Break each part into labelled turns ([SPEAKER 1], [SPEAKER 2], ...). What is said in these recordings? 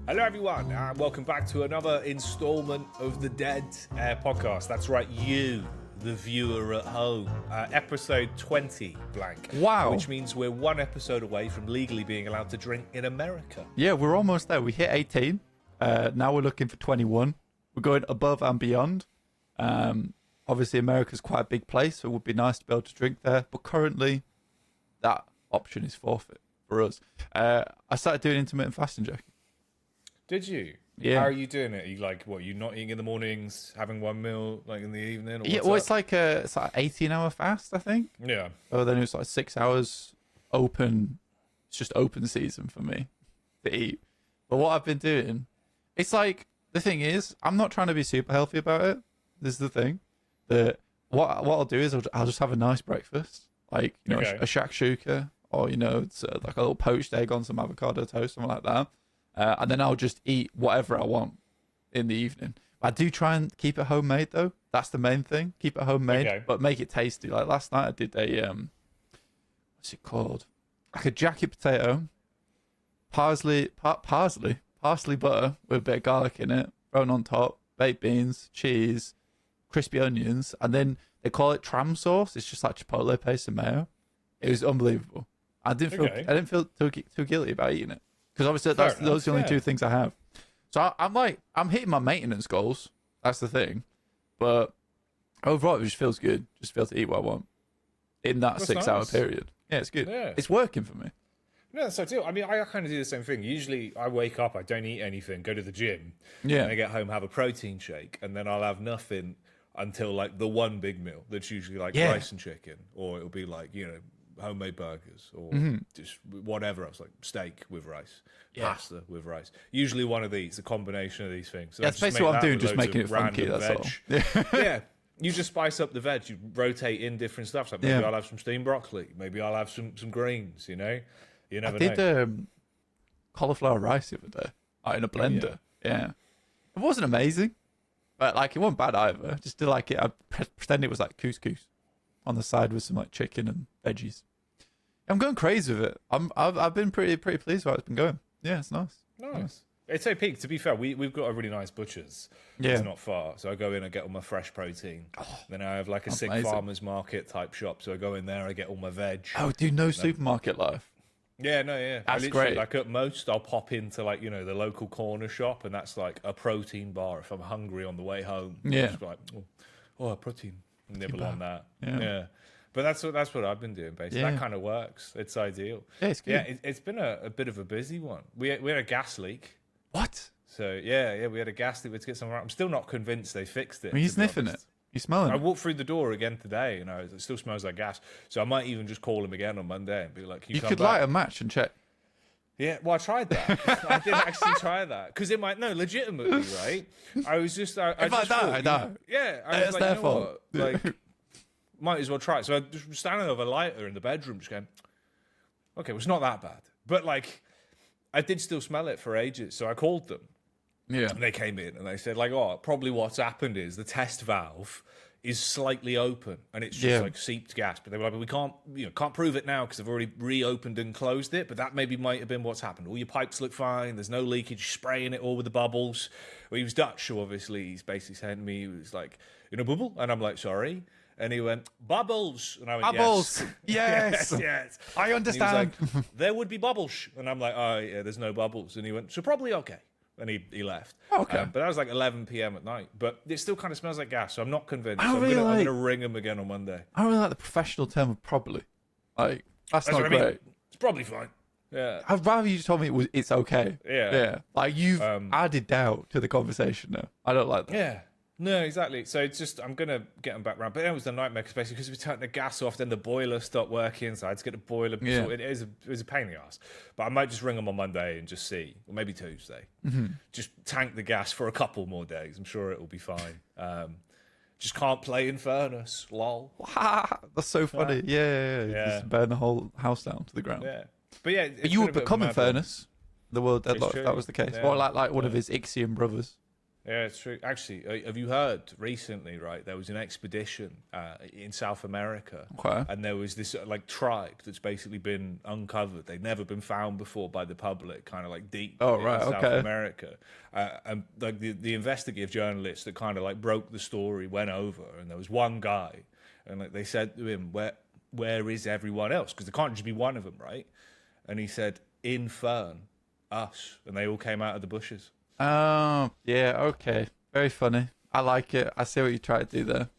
[SPEAKER 1] Hello everyone, welcome back to another installment of the Dead podcast. That's right, you, the viewer at home. Episode 20, blank.
[SPEAKER 2] Wow.
[SPEAKER 1] Which means we're one episode away from legally being allowed to drink in America.
[SPEAKER 2] Yeah, we're almost there. We hit 18. Now we're looking for 21. We're going above and beyond. Obviously, America's quite a big place, so it would be nice to be able to drink there. But currently, that option is forfeit for us. I started doing intermittent fasting, Jacky.
[SPEAKER 1] Did you?
[SPEAKER 2] Yeah.
[SPEAKER 1] How are you doing it? Are you like, what, you not eating in the mornings, having one meal like in the evening? Or
[SPEAKER 2] Yeah, well, it's like an 18-hour fast, I think.
[SPEAKER 1] Yeah.
[SPEAKER 2] Oh, then it's like 6 hours open. It's just open season for me to eat. But what I've been doing, it's like, the thing is, I'm not trying to be super healthy about it. This is the thing. That what I'll do is I'll just have a nice breakfast, like a shakshuka, or it's like a little poached egg on some avocado toast, something like that. And then I'll just eat whatever I want in the evening. I do try and keep it homemade, though. That's the main thing. Keep it homemade, but make it tasty. Like last night, I did a what's it called? Like a Jacky potato, parsley butter with a bit of garlic in it, thrown on top, baked beans, cheese, crispy onions, and then they call it tram sauce. It's just like chipotle paste and mayo. It was unbelievable. I didn't feel too guilty about eating it. Because obviously those are the only two things I have. So I'm hitting my maintenance goals. That's the thing. But overall, it just feels good. Just feel to eat what I want in that 6 hour period. Yeah, it's good. Yeah. It's working for me.
[SPEAKER 1] No, that's so too. I mean, I kind of do the same thing. Usually I wake up, I don't eat anything, go to the gym.
[SPEAKER 2] Yeah.
[SPEAKER 1] And I get home, have a protein shake, and then I'll have nothing until like the one big meal. That's usually like rice and chicken, or it'll be like, homemade burgers or just whatever else, like steak with rice, pasta with rice. Usually one of these, a combination of these things. So
[SPEAKER 2] that's basically what I'm doing, just making it funky, that's all.
[SPEAKER 1] Yeah. You just spice up the veg, you rotate in different stuff. Like maybe I'll have some steamed broccoli, maybe I'll have some greens, You never know.
[SPEAKER 2] I did cauliflower rice the other day in a blender. Yeah. It wasn't amazing, but like it wasn't bad either. Just did like it. I pretend it was like couscous on the side with some like chicken and veggies. I'm going crazy with it. I've been pretty pleased with how it's been going. Yeah, it's nice.
[SPEAKER 1] Nice. It's so peak. To be fair, we've got a really nice butcher's. Yeah. It's not far. So I go in and get all my fresh protein. Then I have like a sick farmer's market type shop. So I go in there, I get all my veg.
[SPEAKER 2] Oh, dude, no supermarket life.
[SPEAKER 1] Yeah, no, yeah.
[SPEAKER 2] That's great.
[SPEAKER 1] Like at most, I'll pop into like, the local corner shop, and that's like a protein bar if I'm hungry on the way home.
[SPEAKER 2] Yeah.
[SPEAKER 1] Just like, a protein. Nibble on that. Yeah. But that's what I've been doing, basically. That kind of works. It's ideal.
[SPEAKER 2] Yeah, it's good.
[SPEAKER 1] Yeah, it's been a bit of a busy one. We had a gas leak.
[SPEAKER 2] What?
[SPEAKER 1] So, yeah, we had a gas leak. We had to get somewhere out. I'm still not convinced they fixed it.
[SPEAKER 2] Are you sniffing it? You smelling it?
[SPEAKER 1] I walked through the door again today, it still smells like gas. So I might even just call him again on Monday and be like, you
[SPEAKER 2] could light a match and check.
[SPEAKER 1] Yeah, well, I tried that. I did actually try that. Because it might, legitimately, right? I was just, I
[SPEAKER 2] if
[SPEAKER 1] just
[SPEAKER 2] I die.
[SPEAKER 1] Yeah. I was like,
[SPEAKER 2] their fault.
[SPEAKER 1] Like, might as well try it. So I just standing with a lighter in the bedroom, just going, okay, well, it's not that bad. But, like, I did still smell it for ages. So I called them.
[SPEAKER 2] Yeah.
[SPEAKER 1] And they came in and they said, like, probably what's happened is the test valve is slightly open and it's just like seeped gas. But they were like, we can't prove it now because I've already reopened and closed it. But that maybe might have been what's happened. All your pipes look fine. There's no leakage, spraying it all with the bubbles. Well, he was Dutch, so obviously he's basically saying to me, he was like, bubble? And I'm like, sorry. And he went, bubbles. And I went,
[SPEAKER 2] bubbles. Yes.
[SPEAKER 1] yes.
[SPEAKER 2] I understand.
[SPEAKER 1] And he was like, there would be bubbles. And I'm like, oh, yeah, there's no bubbles. And he went, so probably okay. And he left.
[SPEAKER 2] Okay.
[SPEAKER 1] But that was like 11 p.m. at night. But it still kind of smells like gas, so I'm not convinced. So I'm going to ring him again on Monday.
[SPEAKER 2] I really like the professional term of probably. Like, that's not great. I mean.
[SPEAKER 1] It's probably fine. Yeah.
[SPEAKER 2] I'd rather you just told me it's okay.
[SPEAKER 1] Yeah.
[SPEAKER 2] Like, you've added doubt to the conversation now. I don't like that.
[SPEAKER 1] Yeah. No, exactly. So it's just, I'm going to get them back round. But it was a nightmare, especially because we turned the gas off, then the boiler stopped working, so I had to get the boiler.
[SPEAKER 2] Yeah.
[SPEAKER 1] So it was a pain in the ass. But I might just ring them on Monday and just see, or maybe Tuesday. Just tank the gas for a couple more days. I'm sure it will be fine. Just can't play in furnace, lol.
[SPEAKER 2] That's so funny. Yeah. Just burn the whole house down to the ground.
[SPEAKER 1] Yeah. But yeah.
[SPEAKER 2] You would become in furnace, the World Deadlock, if that was the case.
[SPEAKER 1] Yeah.
[SPEAKER 2] Or like one of his Ixion brothers.
[SPEAKER 1] Yeah, it's true. Actually, have you heard recently, right, there was an expedition in South America.
[SPEAKER 2] Okay.
[SPEAKER 1] And there was this like tribe that's basically been uncovered. They'd never been found before by the public, kind of like deep in South America. And like the investigative journalists that kind of like broke the story went over, and there was one guy, and like they said to him, where is everyone else? Because there can't just be one of them, right? And he said, in Fern, us. And they all came out of the bushes.
[SPEAKER 2] Oh, yeah, okay. Very funny. I like it. I see what you try to do there.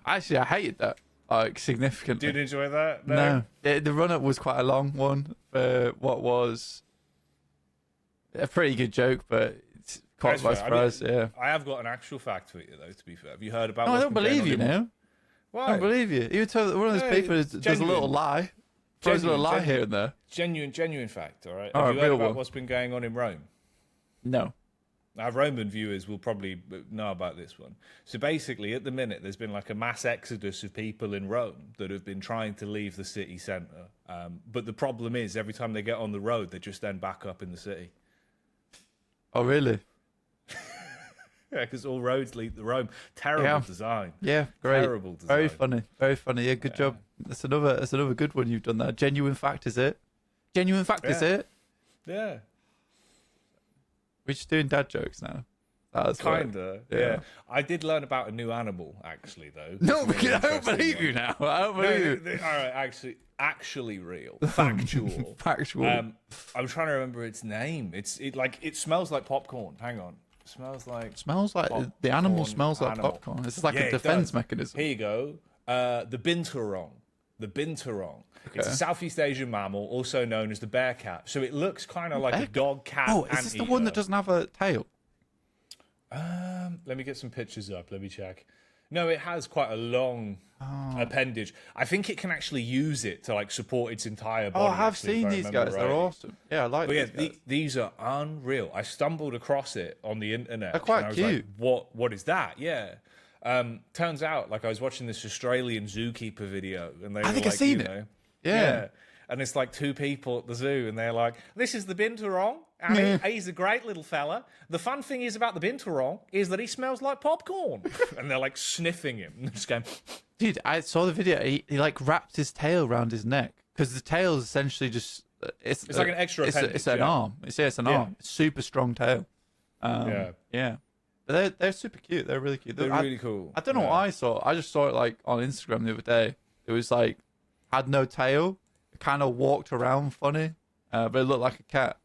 [SPEAKER 2] Actually, I hated that, like, significantly.
[SPEAKER 1] Did you enjoy that?
[SPEAKER 2] No. The run-up was quite a long one for what was a pretty good joke, but it's caught by surprise, yeah.
[SPEAKER 1] I have got an actual fact for you, though, to be fair. Have you heard about
[SPEAKER 2] No, I don't believe you now.
[SPEAKER 1] Why?
[SPEAKER 2] I don't believe you. You told one of those people does a little lie. Throws a little lie here and there.
[SPEAKER 1] Genuine fact, all right?
[SPEAKER 2] All
[SPEAKER 1] Have
[SPEAKER 2] right,
[SPEAKER 1] you heard
[SPEAKER 2] real
[SPEAKER 1] about
[SPEAKER 2] one.
[SPEAKER 1] what's been going on in Rome?
[SPEAKER 2] No.
[SPEAKER 1] Our Roman viewers will probably know about this one. So basically, at the minute, there's been like a mass exodus of people in Rome that have been trying to leave the city centre. But the problem is, every time they get on the road, they just end back up in the city.
[SPEAKER 2] Oh, really?
[SPEAKER 1] Yeah, because all roads lead to Rome. Terrible design.
[SPEAKER 2] Yeah, great.
[SPEAKER 1] Terrible design.
[SPEAKER 2] Very funny. Very funny. Yeah, good job. That's another good one you've done there. Genuine fact, is it? Genuine fact, is it?
[SPEAKER 1] Yeah.
[SPEAKER 2] We're just doing dad jokes now.
[SPEAKER 1] Kinda. Yeah. I did learn about a new animal, actually, though.
[SPEAKER 2] No, I don't believe you now. I don't believe you.
[SPEAKER 1] All right, actually real, factual.
[SPEAKER 2] Factual.
[SPEAKER 1] I'm trying to remember its name. It smells like popcorn. Hang on. Smells like
[SPEAKER 2] the animal smells like popcorn. This is like a defense mechanism.
[SPEAKER 1] Here you go. The binturong. The binturong. Okay. It's a Southeast Asian mammal, also known as the bear cat. So it looks kind of like a dog cat.
[SPEAKER 2] Oh, is this the one that doesn't have a tail?
[SPEAKER 1] Let me get some pictures up. Let me check. No, it has quite a long appendage. I think it can actually use it to like support its entire body.
[SPEAKER 2] Oh, I have seen these guys. They're awesome. Yeah, I like these guys.
[SPEAKER 1] These are unreal. I stumbled across it on the internet.
[SPEAKER 2] They're quite cute.
[SPEAKER 1] Like, what is that? Yeah. Turns out, like I was watching this Australian zookeeper video, and they were like,
[SPEAKER 2] I've seen it. Yeah.
[SPEAKER 1] And it's like two people at the zoo, and they're like, "This is the binturong, and he's a great little fella. The fun thing is about the binturong is that he smells like popcorn." And they're like sniffing him, and just going.
[SPEAKER 2] Dude, I saw the video. He like wrapped his tail around his neck because the tail is essentially just it's
[SPEAKER 1] like an extra appendage.
[SPEAKER 2] It's an arm. It's an arm. Super strong tail. Yeah. But they're super cute. They're really cute.
[SPEAKER 1] They're really cool.
[SPEAKER 2] I don't know what I saw. I just saw it like on Instagram the other day. It was like had no tail. It kind of walked around funny, but it looked like a cat.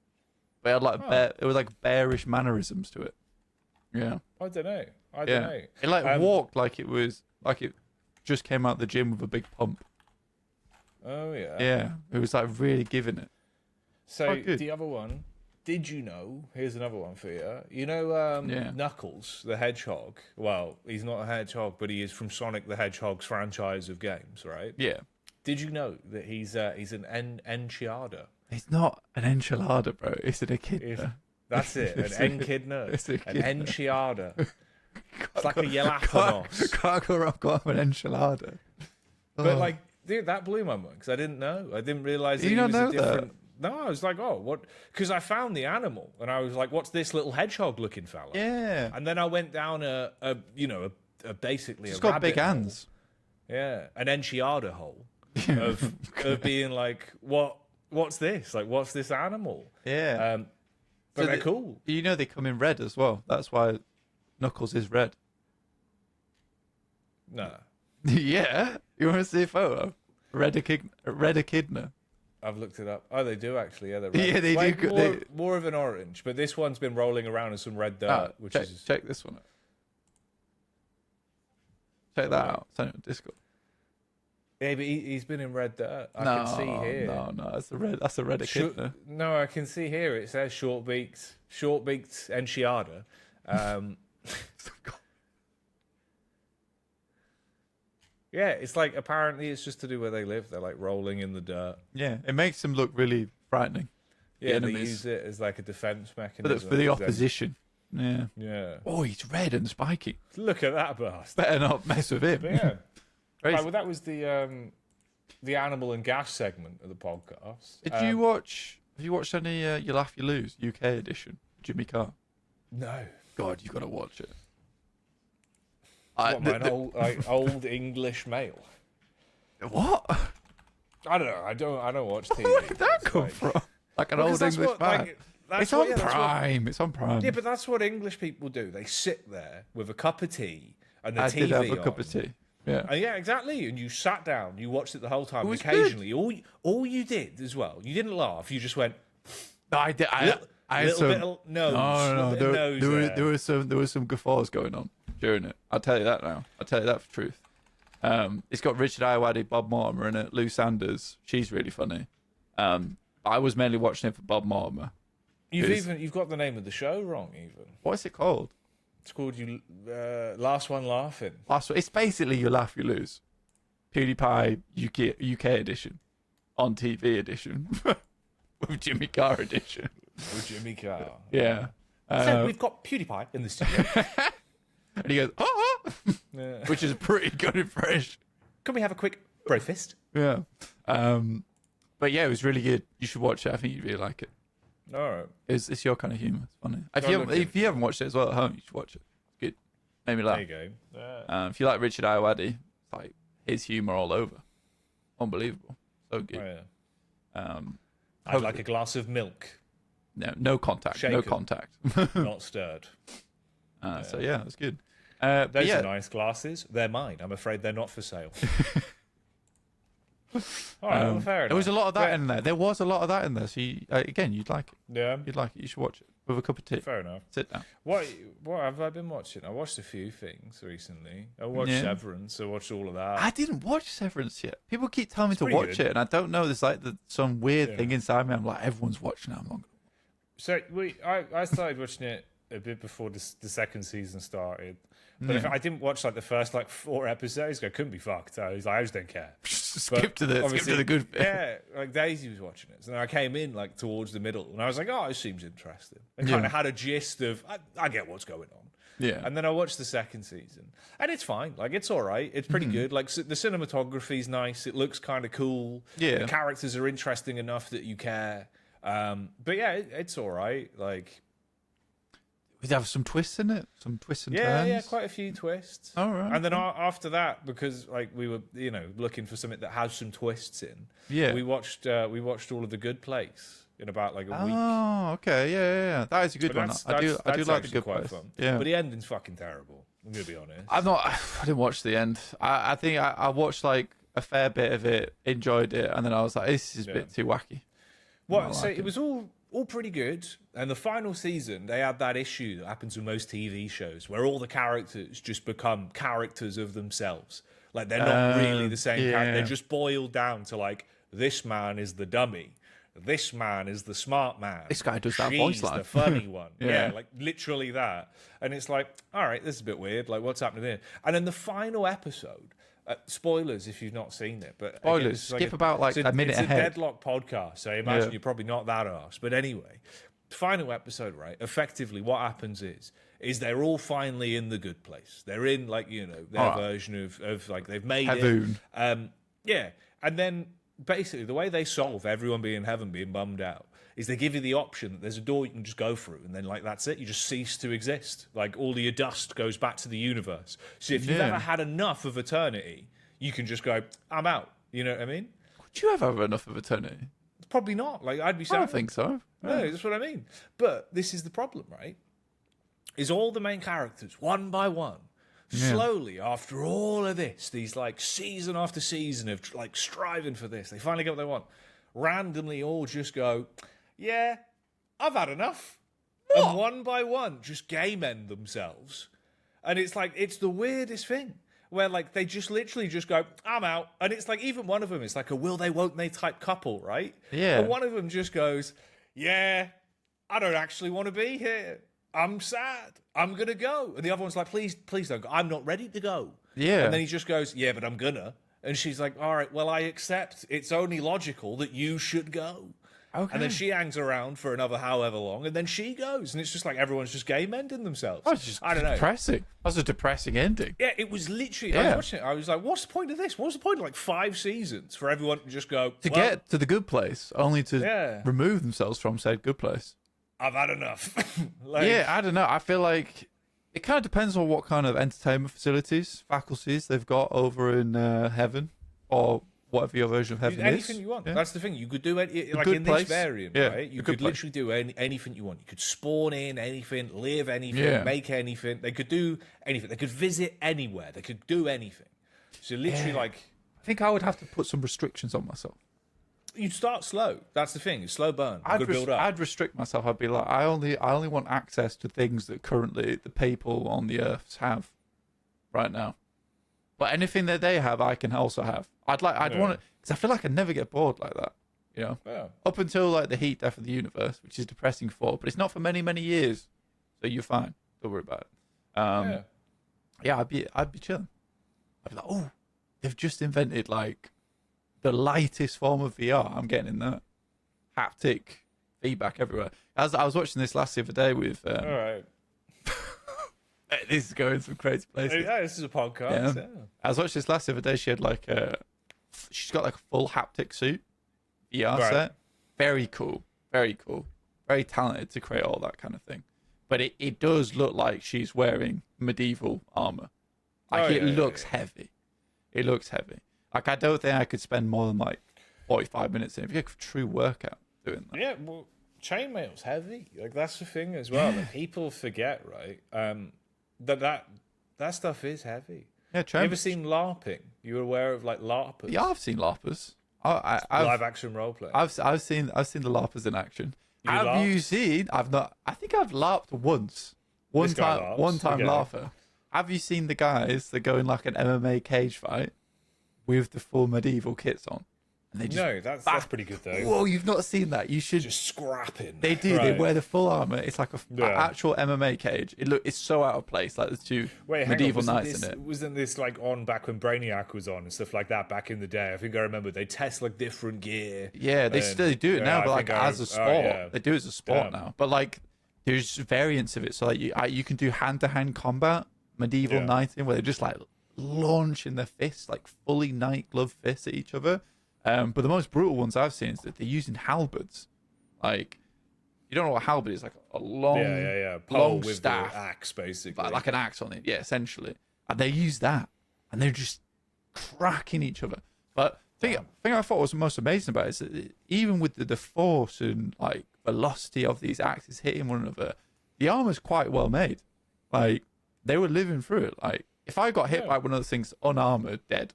[SPEAKER 2] But it had like it was like bearish mannerisms to it. Yeah.
[SPEAKER 1] I don't know. I don't know.
[SPEAKER 2] It like walked like it was like it just came out the gym with a big pump.
[SPEAKER 1] Oh yeah.
[SPEAKER 2] Yeah. It was like really giving it.
[SPEAKER 1] So the other one. Did you know? Here's another one for you. You know Knuckles, the hedgehog? Well, he's not a hedgehog, but he is from Sonic the Hedgehog's franchise of games, right?
[SPEAKER 2] Yeah.
[SPEAKER 1] Did you know that he's an enchilada?
[SPEAKER 2] He's not an enchilada, bro. It's an echidna.
[SPEAKER 1] That's it, an echidna. An enchilada. It's like a jalapenos.
[SPEAKER 2] Can't go wrong with an enchilada.
[SPEAKER 1] But like, dude, that blew my mind because I didn't know. I didn't realize that he was a different. No, I was like, oh, what? Because I found the animal, and I was like, what's this little hedgehog-looking fella?
[SPEAKER 2] Yeah.
[SPEAKER 1] And then I went down basically
[SPEAKER 2] it's
[SPEAKER 1] a
[SPEAKER 2] got
[SPEAKER 1] rabbit
[SPEAKER 2] big
[SPEAKER 1] hole.
[SPEAKER 2] hands.
[SPEAKER 1] Yeah, an enchilada hole of being like, what's this? Like, what's this animal?
[SPEAKER 2] Yeah.
[SPEAKER 1] But so they're cool.
[SPEAKER 2] You know they come in red as well. That's why Knuckles is red.
[SPEAKER 1] No.
[SPEAKER 2] Yeah. You want to see a photo? Red echidna.
[SPEAKER 1] I've looked it up. Oh, they do actually. Yeah, they're red.
[SPEAKER 2] Yeah, they do.
[SPEAKER 1] More of an orange, but this one's been rolling around in some red dirt.
[SPEAKER 2] Check this one out. Check that out. Send it on Discord.
[SPEAKER 1] Yeah, but he's been in red dirt. I can see here.
[SPEAKER 2] No, that's a red echidna.
[SPEAKER 1] No, I can see here. It says short-beaked enchilada. Yeah, it's like apparently it's just to do where they live. They're like rolling in the dirt.
[SPEAKER 2] Yeah, it makes them look really frightening.
[SPEAKER 1] Yeah, they use it as like a defense mechanism
[SPEAKER 2] for the opposition. Yeah.
[SPEAKER 1] Yeah.
[SPEAKER 2] Oh, he's red and spiky.
[SPEAKER 1] Look at that bastard.
[SPEAKER 2] Better not mess with him.
[SPEAKER 1] But yeah. Right, well, that was the animal and gas segment of the podcast.
[SPEAKER 2] Did you watch? Have you watched any You Laugh You Lose UK edition? Jimmy Carr.
[SPEAKER 1] No.
[SPEAKER 2] God, you got to watch it.
[SPEAKER 1] What, an old English male?
[SPEAKER 2] What?
[SPEAKER 1] I don't know. I don't watch TV.
[SPEAKER 2] Where did that come from? Like an old English man. It's on Prime. It's on Prime.
[SPEAKER 1] Yeah, but that's what English people do. They sit there with a cup of tea and the TV
[SPEAKER 2] did have a
[SPEAKER 1] on.
[SPEAKER 2] cup of tea. Yeah.
[SPEAKER 1] Yeah, exactly. And you sat down, you watched it the whole time.
[SPEAKER 2] It was
[SPEAKER 1] Occasionally, all you did as well, you didn't laugh. You just went.
[SPEAKER 2] No, I did. I had
[SPEAKER 1] little
[SPEAKER 2] some.
[SPEAKER 1] bit of nose.
[SPEAKER 2] No. There was some guffaws going on during it. I'll tell you that now. I'll tell you that for truth. It's got Richard Ayoade, Bob Mortimer in it, Lou Sanders. She's really funny. I was mainly watching it for Bob Mortimer.
[SPEAKER 1] You've got the name of the show wrong. Even
[SPEAKER 2] what is it called?
[SPEAKER 1] It's called Last One Laughing.
[SPEAKER 2] It's basically You Laugh, You Lose. PewDiePie UK edition, on TV edition, with Jimmy Carr edition.
[SPEAKER 1] With Jimmy Carr.
[SPEAKER 2] Yeah.
[SPEAKER 1] So we've got PewDiePie in the studio.
[SPEAKER 2] And he goes, oh!
[SPEAKER 1] Yeah.
[SPEAKER 2] Which is a pretty good impression.
[SPEAKER 1] Can we have a quick bro fist?
[SPEAKER 2] Yeah. But yeah, it was really good. You should watch it. I think you'd really like it.
[SPEAKER 1] All right.
[SPEAKER 2] It's your kind of humour. It's funny. If you haven't watched it as well at home, you should watch it. It's good. Made me laugh.
[SPEAKER 1] There you go. Yeah.
[SPEAKER 2] If you like Richard Ayoade, it's like his humour all over. Unbelievable. So good.
[SPEAKER 1] Oh, yeah. I'd like a glass of milk.
[SPEAKER 2] No contact.
[SPEAKER 1] Shaken.
[SPEAKER 2] No contact.
[SPEAKER 1] Not stirred.
[SPEAKER 2] So yeah, it's good.
[SPEAKER 1] Those are nice glasses. They're mine. I'm afraid they're not for sale. All right, well, fair enough.
[SPEAKER 2] There was a lot of that in there. There was a lot of that in there. So again, you'd like it.
[SPEAKER 1] Yeah.
[SPEAKER 2] You'd like it. You should watch it with a cup of tea.
[SPEAKER 1] Fair enough.
[SPEAKER 2] Sit down.
[SPEAKER 1] What have I been watching? I watched a few things recently. I watched Severance. I watched all of that.
[SPEAKER 2] I didn't watch Severance yet. People keep telling me to
[SPEAKER 1] pretty
[SPEAKER 2] watch
[SPEAKER 1] good.
[SPEAKER 2] it, and I don't know. There's like some weird thing inside me. I'm like, everyone's watching it. I'm not.
[SPEAKER 1] So I started watching it a bit before the second season started. But if I didn't watch like the first 4 episodes, I couldn't be fucked. I just don't care.
[SPEAKER 2] Skip to the good bit.
[SPEAKER 1] Yeah, like Daisy was watching it. So then I came in towards the middle and I was like, oh, it seems interesting. And kind of had a gist of, I get what's going on.
[SPEAKER 2] Yeah.
[SPEAKER 1] And then I watched the second season. And it's fine. It's all right. It's pretty good. The cinematography's nice. It looks kind of cool.
[SPEAKER 2] Yeah.
[SPEAKER 1] The characters are interesting enough that you care. But yeah, it's all right.
[SPEAKER 2] We'd have some twists in it, some twists and turns.
[SPEAKER 1] Yeah, quite a few twists.
[SPEAKER 2] All right.
[SPEAKER 1] And then after that, because we were looking for something that has some twists in.
[SPEAKER 2] Yeah.
[SPEAKER 1] We watched all of The Good Place in about a week.
[SPEAKER 2] Oh, okay, yeah. That is a good one. I do like The Good
[SPEAKER 1] quite
[SPEAKER 2] Place.
[SPEAKER 1] Fun.
[SPEAKER 2] Yeah.
[SPEAKER 1] But the ending's fucking terrible. I'm gonna be honest.
[SPEAKER 2] I didn't watch the end. I think I watched a fair bit of it, enjoyed it, and then I was like, this is a bit too wacky.
[SPEAKER 1] It was all pretty good. And the final season, they had that issue that happens with most TV shows where all the characters just become characters of themselves. They're not really the same character. They're just boiled down to this man is the dummy. This man is the smart man.
[SPEAKER 2] This guy does that
[SPEAKER 1] She's
[SPEAKER 2] voice line.
[SPEAKER 1] the funny one.
[SPEAKER 2] Yeah.
[SPEAKER 1] Literally that. And it's all right, this is a bit weird. What's happening here? And then the final episode, spoilers if you've not seen it. But
[SPEAKER 2] spoilers.
[SPEAKER 1] Again,
[SPEAKER 2] skip about a minute
[SPEAKER 1] it's
[SPEAKER 2] ahead.
[SPEAKER 1] It's a Deadlock podcast, so I imagine you're probably not that arse. But anyway, final episode, right? Effectively, what happens is they're all finally in the good place. They're in their version of they've made
[SPEAKER 2] Heaven.
[SPEAKER 1] it. Yeah, and then basically the way they solve everyone being in heaven being bummed out is they give you the option that there's a door you can just go through, and then that's it. You just cease to exist. All of your dust goes back to the universe. So if you've ever had enough of eternity, you can just go, I'm out. You know what I mean?
[SPEAKER 2] Would you ever have enough of eternity?
[SPEAKER 1] Probably not. I'd be sad.
[SPEAKER 2] I don't think so.
[SPEAKER 1] No, that's what I mean. But this is the problem, right? Is all the main characters, one by one, slowly, after all of this, these season after season of striving for this, they finally get what they want. Randomly all just go, yeah, I've had enough. What? And one by one just game end themselves. And it's it's the weirdest thing. Where they just literally just go, I'm out. And it's even one of them is a will they, won't they type couple, right?
[SPEAKER 2] Yeah.
[SPEAKER 1] And one of them just goes, yeah, I don't actually want to be here. I'm sad. I'm going to go. And the other one's please don't go. I'm not ready to go.
[SPEAKER 2] Yeah.
[SPEAKER 1] And then he just goes, yeah, but I'm gonna. And she's like, all right, well, I accept. It's only logical that you should go.
[SPEAKER 2] Okay.
[SPEAKER 1] And then she hangs around for another however long, and then she goes. And it's just everyone's just game ending themselves. I don't know.
[SPEAKER 2] Depressing. That's a depressing ending.
[SPEAKER 1] Yeah, it was literally, I was watching it, I was like, what's the point of this? What's the point of 5 seasons for everyone to just go...
[SPEAKER 2] To get to the good place, only to remove themselves from said good place.
[SPEAKER 1] I've had enough.
[SPEAKER 2] Yeah, I don't know. I feel like it kind of depends on what kind of entertainment faculties they've got over in heaven, or whatever your version of heaven is.
[SPEAKER 1] Anything you want. Yeah. That's the thing. You could do it like in this variant, right? You could literally do anything you want. You could spawn in anything, live anything, make anything. They could do anything. They could visit anywhere. They could do anything. So literally,
[SPEAKER 2] I think I would have to put some restrictions on myself.
[SPEAKER 1] You'd start slow. That's the thing. It's slow burn. Build up.
[SPEAKER 2] I'd restrict myself. I'd be like, I only want access to things that currently the people on the Earths have right now. But anything that they have, I can also have. I'd want it, because I feel like I'd never get bored like that. You know, up until like the heat death of the universe, which is depressing but it's not for many, many years. So you're fine. Don't worry about it. I'd be chilling. I'd be like, oh, they've just invented like the lightest form of VR. I'm getting in that haptic feedback everywhere. As I was watching this the other day with. All right. This is going some crazy places.
[SPEAKER 1] Yeah, this is a podcast. Yeah.
[SPEAKER 2] I was watching this the other day. She had she's got like a full haptic suit VR set. Very cool. Very cool. Very talented to create all that kind of thing. But it does look like she's wearing medieval armor. Like it looks heavy. It looks heavy. Like I don't think I could spend more than like 45 minutes in a true workout doing that.
[SPEAKER 1] Yeah, well, chainmail's heavy. Like that's the thing as well. Like, people forget, right? That stuff is heavy.
[SPEAKER 2] Yeah,
[SPEAKER 1] you ever seen LARPing? You aware of like LARPers?
[SPEAKER 2] Yeah, I've seen LARPers. I've
[SPEAKER 1] live action roleplay.
[SPEAKER 2] I've seen the LARPers in action. Have you seen? I've not. I think I've LARPed once. One time LARPer. Have you seen the guys that go in like an MMA cage fight with the full medieval kits on? And they just
[SPEAKER 1] that's pretty good though.
[SPEAKER 2] Whoa, you've not seen that? You should.
[SPEAKER 1] Just scrapping.
[SPEAKER 2] They do. Right. They wear the full armor. It's like an actual MMA cage. It's so out of place. Like there's two medieval knights in it.
[SPEAKER 1] Wasn't this like on back when Brainiac was on and stuff like that back in the day? I think I remember they test like different gear.
[SPEAKER 2] Yeah, they still do it now, but like as a sport, they do it as a sport now. But like there's variants of it. So like you can do hand-to-hand combat, medieval knighting, where they're just like launching their fists, like fully knight glove fists at each other. But the most brutal ones I've seen is that they're using halberds. Like, you don't know what a halberd is, like a long, long
[SPEAKER 1] with
[SPEAKER 2] staff,
[SPEAKER 1] the axe, basically,
[SPEAKER 2] like an axe on it. Yeah, essentially, and they use that, and they're just cracking each other. But the thing I thought was the most amazing about it is that even with the force and like velocity of these axes hitting one another, the armor's quite well made. Like they were living through it. Like if I got hit by one of those things unarmored, dead.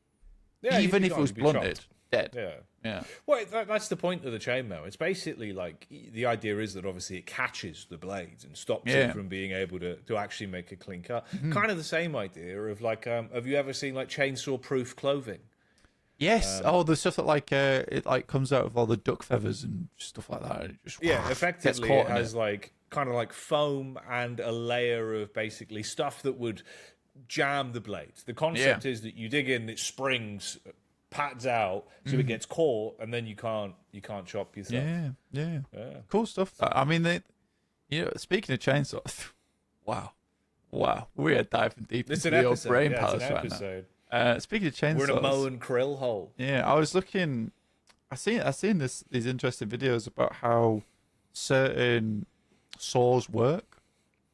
[SPEAKER 2] Yeah, even if it was blunted. Chopped. Dead. Yeah.
[SPEAKER 1] Well, that's the point of the chainmail. It's basically like the idea is that obviously it catches the blades and stops it from being able to actually make a clean cut. Mm-hmm. Kind of the same idea of like, have you ever seen like chainsaw-proof clothing?
[SPEAKER 2] Yes. The stuff that like it like comes out of all the duck feathers and stuff like that. It just
[SPEAKER 1] effectively it has like kind of like foam and a layer of basically stuff that would jam the blades. The concept is that you dig in, it springs. Pads out so it gets caught and then you can't chop yourself.
[SPEAKER 2] Yeah. Cool stuff. I mean, speaking of chainsaws, wow, we are diving deep into the old brain palace right now. Speaking of chainsaws,
[SPEAKER 1] we're in a Moe and Krill hole.
[SPEAKER 2] Yeah, I was looking. I seen these interesting videos about how certain saws work,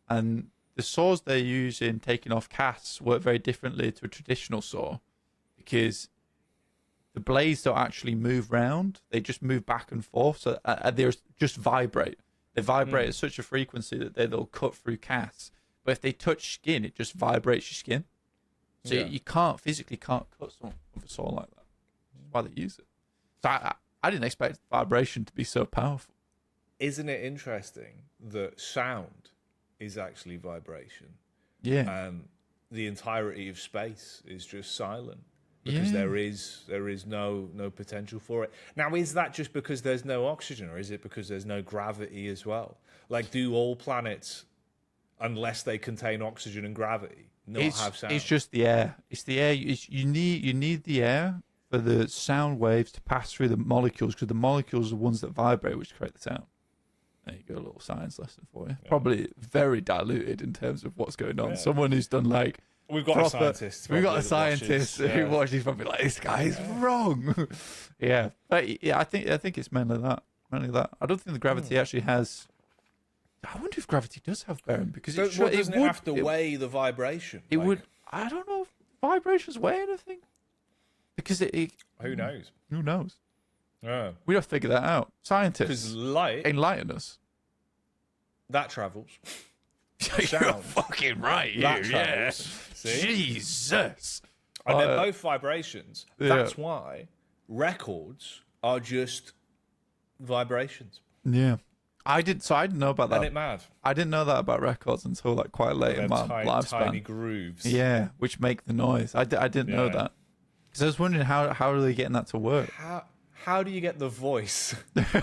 [SPEAKER 2] and the saws they use in taking off casts work very differently to a traditional saw because the blades don't actually move round; they just move back and forth. So they just vibrate. They vibrate at such a frequency that they'll cut through casts. But if they touch skin, it just vibrates your skin. So you physically can't cut someone with a saw like that. That's why they use it. So I didn't expect vibration to be so powerful.
[SPEAKER 1] Isn't it interesting that sound is actually vibration?
[SPEAKER 2] Yeah.
[SPEAKER 1] And the entirety of space is just silent. Because there is no potential for it. Now, is that just because there's no oxygen, or is it because there's no gravity as well? Like, do all planets, unless they contain oxygen and gravity, have sound?
[SPEAKER 2] It's just the air. It's the air. You need the air for the sound waves to pass through the molecules, because the molecules are the ones that vibrate, which create the sound. There you go, a little science lesson for you. Yeah. Probably very diluted in terms of what's going on. Yeah. Someone who's done like.
[SPEAKER 1] We've got a scientist.
[SPEAKER 2] We've got a scientist who watches probably like, this guy is wrong. But I think it's mainly that. I don't think the gravity actually has I wonder if gravity does have bearing because
[SPEAKER 1] Doesn't it have to weigh the vibration?
[SPEAKER 2] It would. I don't know if vibrations weigh anything because
[SPEAKER 1] Who knows?
[SPEAKER 2] Who knows?
[SPEAKER 1] Yeah.
[SPEAKER 2] We have to figure that out. Scientists,
[SPEAKER 1] because light
[SPEAKER 2] enlighten us.
[SPEAKER 1] That travels.
[SPEAKER 2] You're fucking right.
[SPEAKER 1] That travels. See?
[SPEAKER 2] Jesus.
[SPEAKER 1] And they're both vibrations. That's why records are just vibrations.
[SPEAKER 2] Yeah. I didn't know about that.
[SPEAKER 1] Isn't it mad?
[SPEAKER 2] I didn't know that about records until like quite late in my lifespan.
[SPEAKER 1] Tiny grooves.
[SPEAKER 2] Yeah, which make the noise. I didn't know that. Because I was wondering how are they getting that to work?
[SPEAKER 1] How do you get the voice? If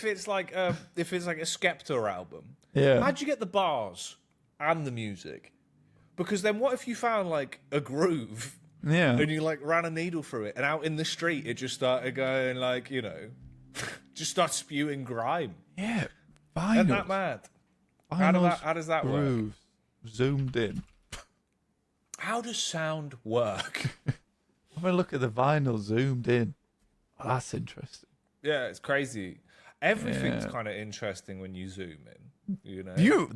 [SPEAKER 1] it's like a Skepta album, how'd you get the bars and the music? Because then what if you found like a groove, and you like ran a needle through it, and out in the street it just started going like just start spewing grime.
[SPEAKER 2] Yeah,
[SPEAKER 1] isn't that mad? How does that work?
[SPEAKER 2] Zoomed in.
[SPEAKER 1] How does sound work?
[SPEAKER 2] I'm gonna look at the vinyl zoomed in. Oh, that's interesting.
[SPEAKER 1] Yeah, it's crazy. Everything's kind of interesting when you zoom in. You know, you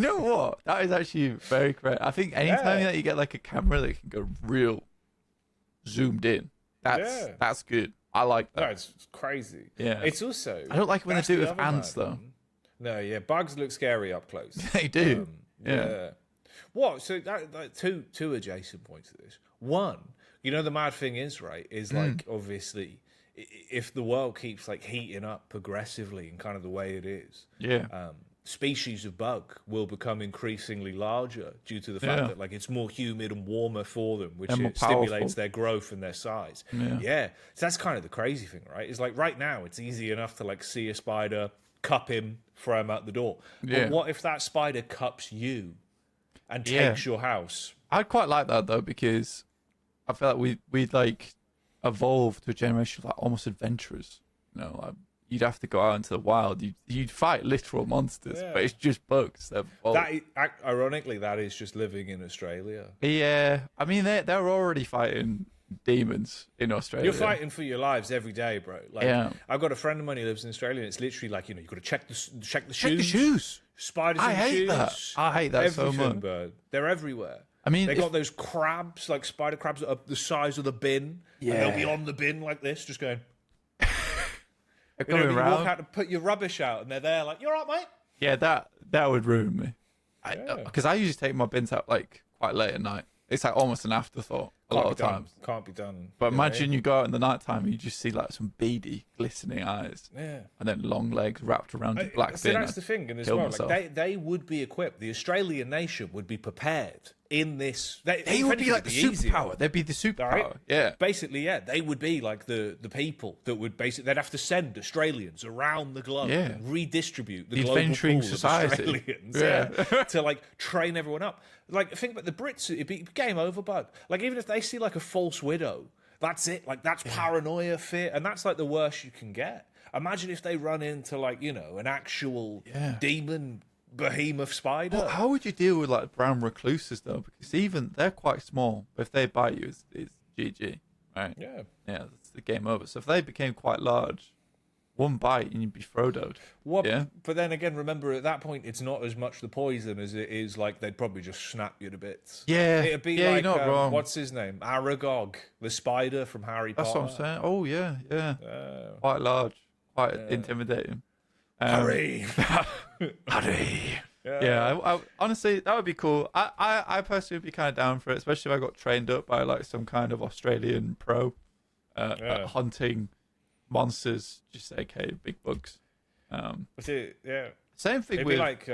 [SPEAKER 1] know what? That is actually very correct. I think anytime that you get like a camera that can go real zoomed in, that's good. I like that. No, it's crazy.
[SPEAKER 2] Yeah,
[SPEAKER 1] it's also.
[SPEAKER 2] I don't like it when they do it with ants though.
[SPEAKER 1] No, bugs look scary up close.
[SPEAKER 2] They do.
[SPEAKER 1] Yeah. What? So that two adjacent points to this. One, the mad thing is like obviously, if the world keeps like heating up progressively in kind of the way it is, species of bug will become increasingly larger due to the fact that like it's more humid and warmer for them, which stimulates their growth and their size. So that's kind of the crazy thing, right? It's like right now it's easy enough to like see a spider, cup him, throw him out the door. But what if that spider cups you and takes your house?
[SPEAKER 2] I'd quite like that though, because I feel like we'd like evolve to a generation of like almost adventurers. Like you'd have to go out into the wild. You'd fight literal monsters, but it's just bugs.
[SPEAKER 1] Ironically, that is just living in Australia.
[SPEAKER 2] Yeah, I mean they're already fighting demons in Australia.
[SPEAKER 1] You're fighting for your lives every day, bro. Like, I've got a friend of mine who lives in Australia, and it's literally like you've got to check the shoes.
[SPEAKER 2] Check the shoes.
[SPEAKER 1] Spiders in shoes.
[SPEAKER 2] I hate that so much.
[SPEAKER 1] Bird. They're everywhere.
[SPEAKER 2] I mean,
[SPEAKER 1] they got those crabs, like spider crabs, that are the size of the bin, and they'll be on the bin like this, just going. You walk out to put your rubbish out, and they're there like, "You all right, mate?"
[SPEAKER 2] Yeah, that would ruin me. Because I usually take my bins out like quite late at night. It's like almost an afterthought a lot of times.
[SPEAKER 1] Can't be done.
[SPEAKER 2] But imagine you go out in the night time and you just see like some beady, glistening eyes.
[SPEAKER 1] Yeah.
[SPEAKER 2] And then long legs wrapped around your black bin.
[SPEAKER 1] So that's the thing, and as well, like they would be equipped. The Australian nation would be prepared in this. They
[SPEAKER 2] would be like the superpower. They'd be the superpower. Right? Yeah.
[SPEAKER 1] Basically, they would be like the people that would they'd have to send Australians around the globe and redistribute the global pool of Australians to like train everyone up. Like, think about the Brits, it'd be game over, bud. Like, even if they see like a false widow, that's it. Like, that's paranoia, fear, and that's like the worst you can get. Imagine if they run into like, an actual demon behemoth spider.
[SPEAKER 2] Well, how would you deal with like brown recluses though? Because even they're quite small. But if they bite you, it's GG, right?
[SPEAKER 1] Yeah,
[SPEAKER 2] that's the game over. So if they became quite large, one bite and you'd be Frodo'd.
[SPEAKER 1] But then again, remember at that point, it's not as much the poison as it is like they'd probably just snap you to bits.
[SPEAKER 2] Yeah,
[SPEAKER 1] it'd be like you're not wrong. What's his name? Aragog, the spider from Harry Potter.
[SPEAKER 2] That's what I'm saying. Oh yeah. Quite large, quite intimidating.
[SPEAKER 1] Harry.
[SPEAKER 2] Yeah, I honestly, that would be cool. I personally would be kind of down for it, especially if I got trained up by like some kind of Australian pro at hunting monsters, just aka big bugs. Same thing. It'd
[SPEAKER 1] be like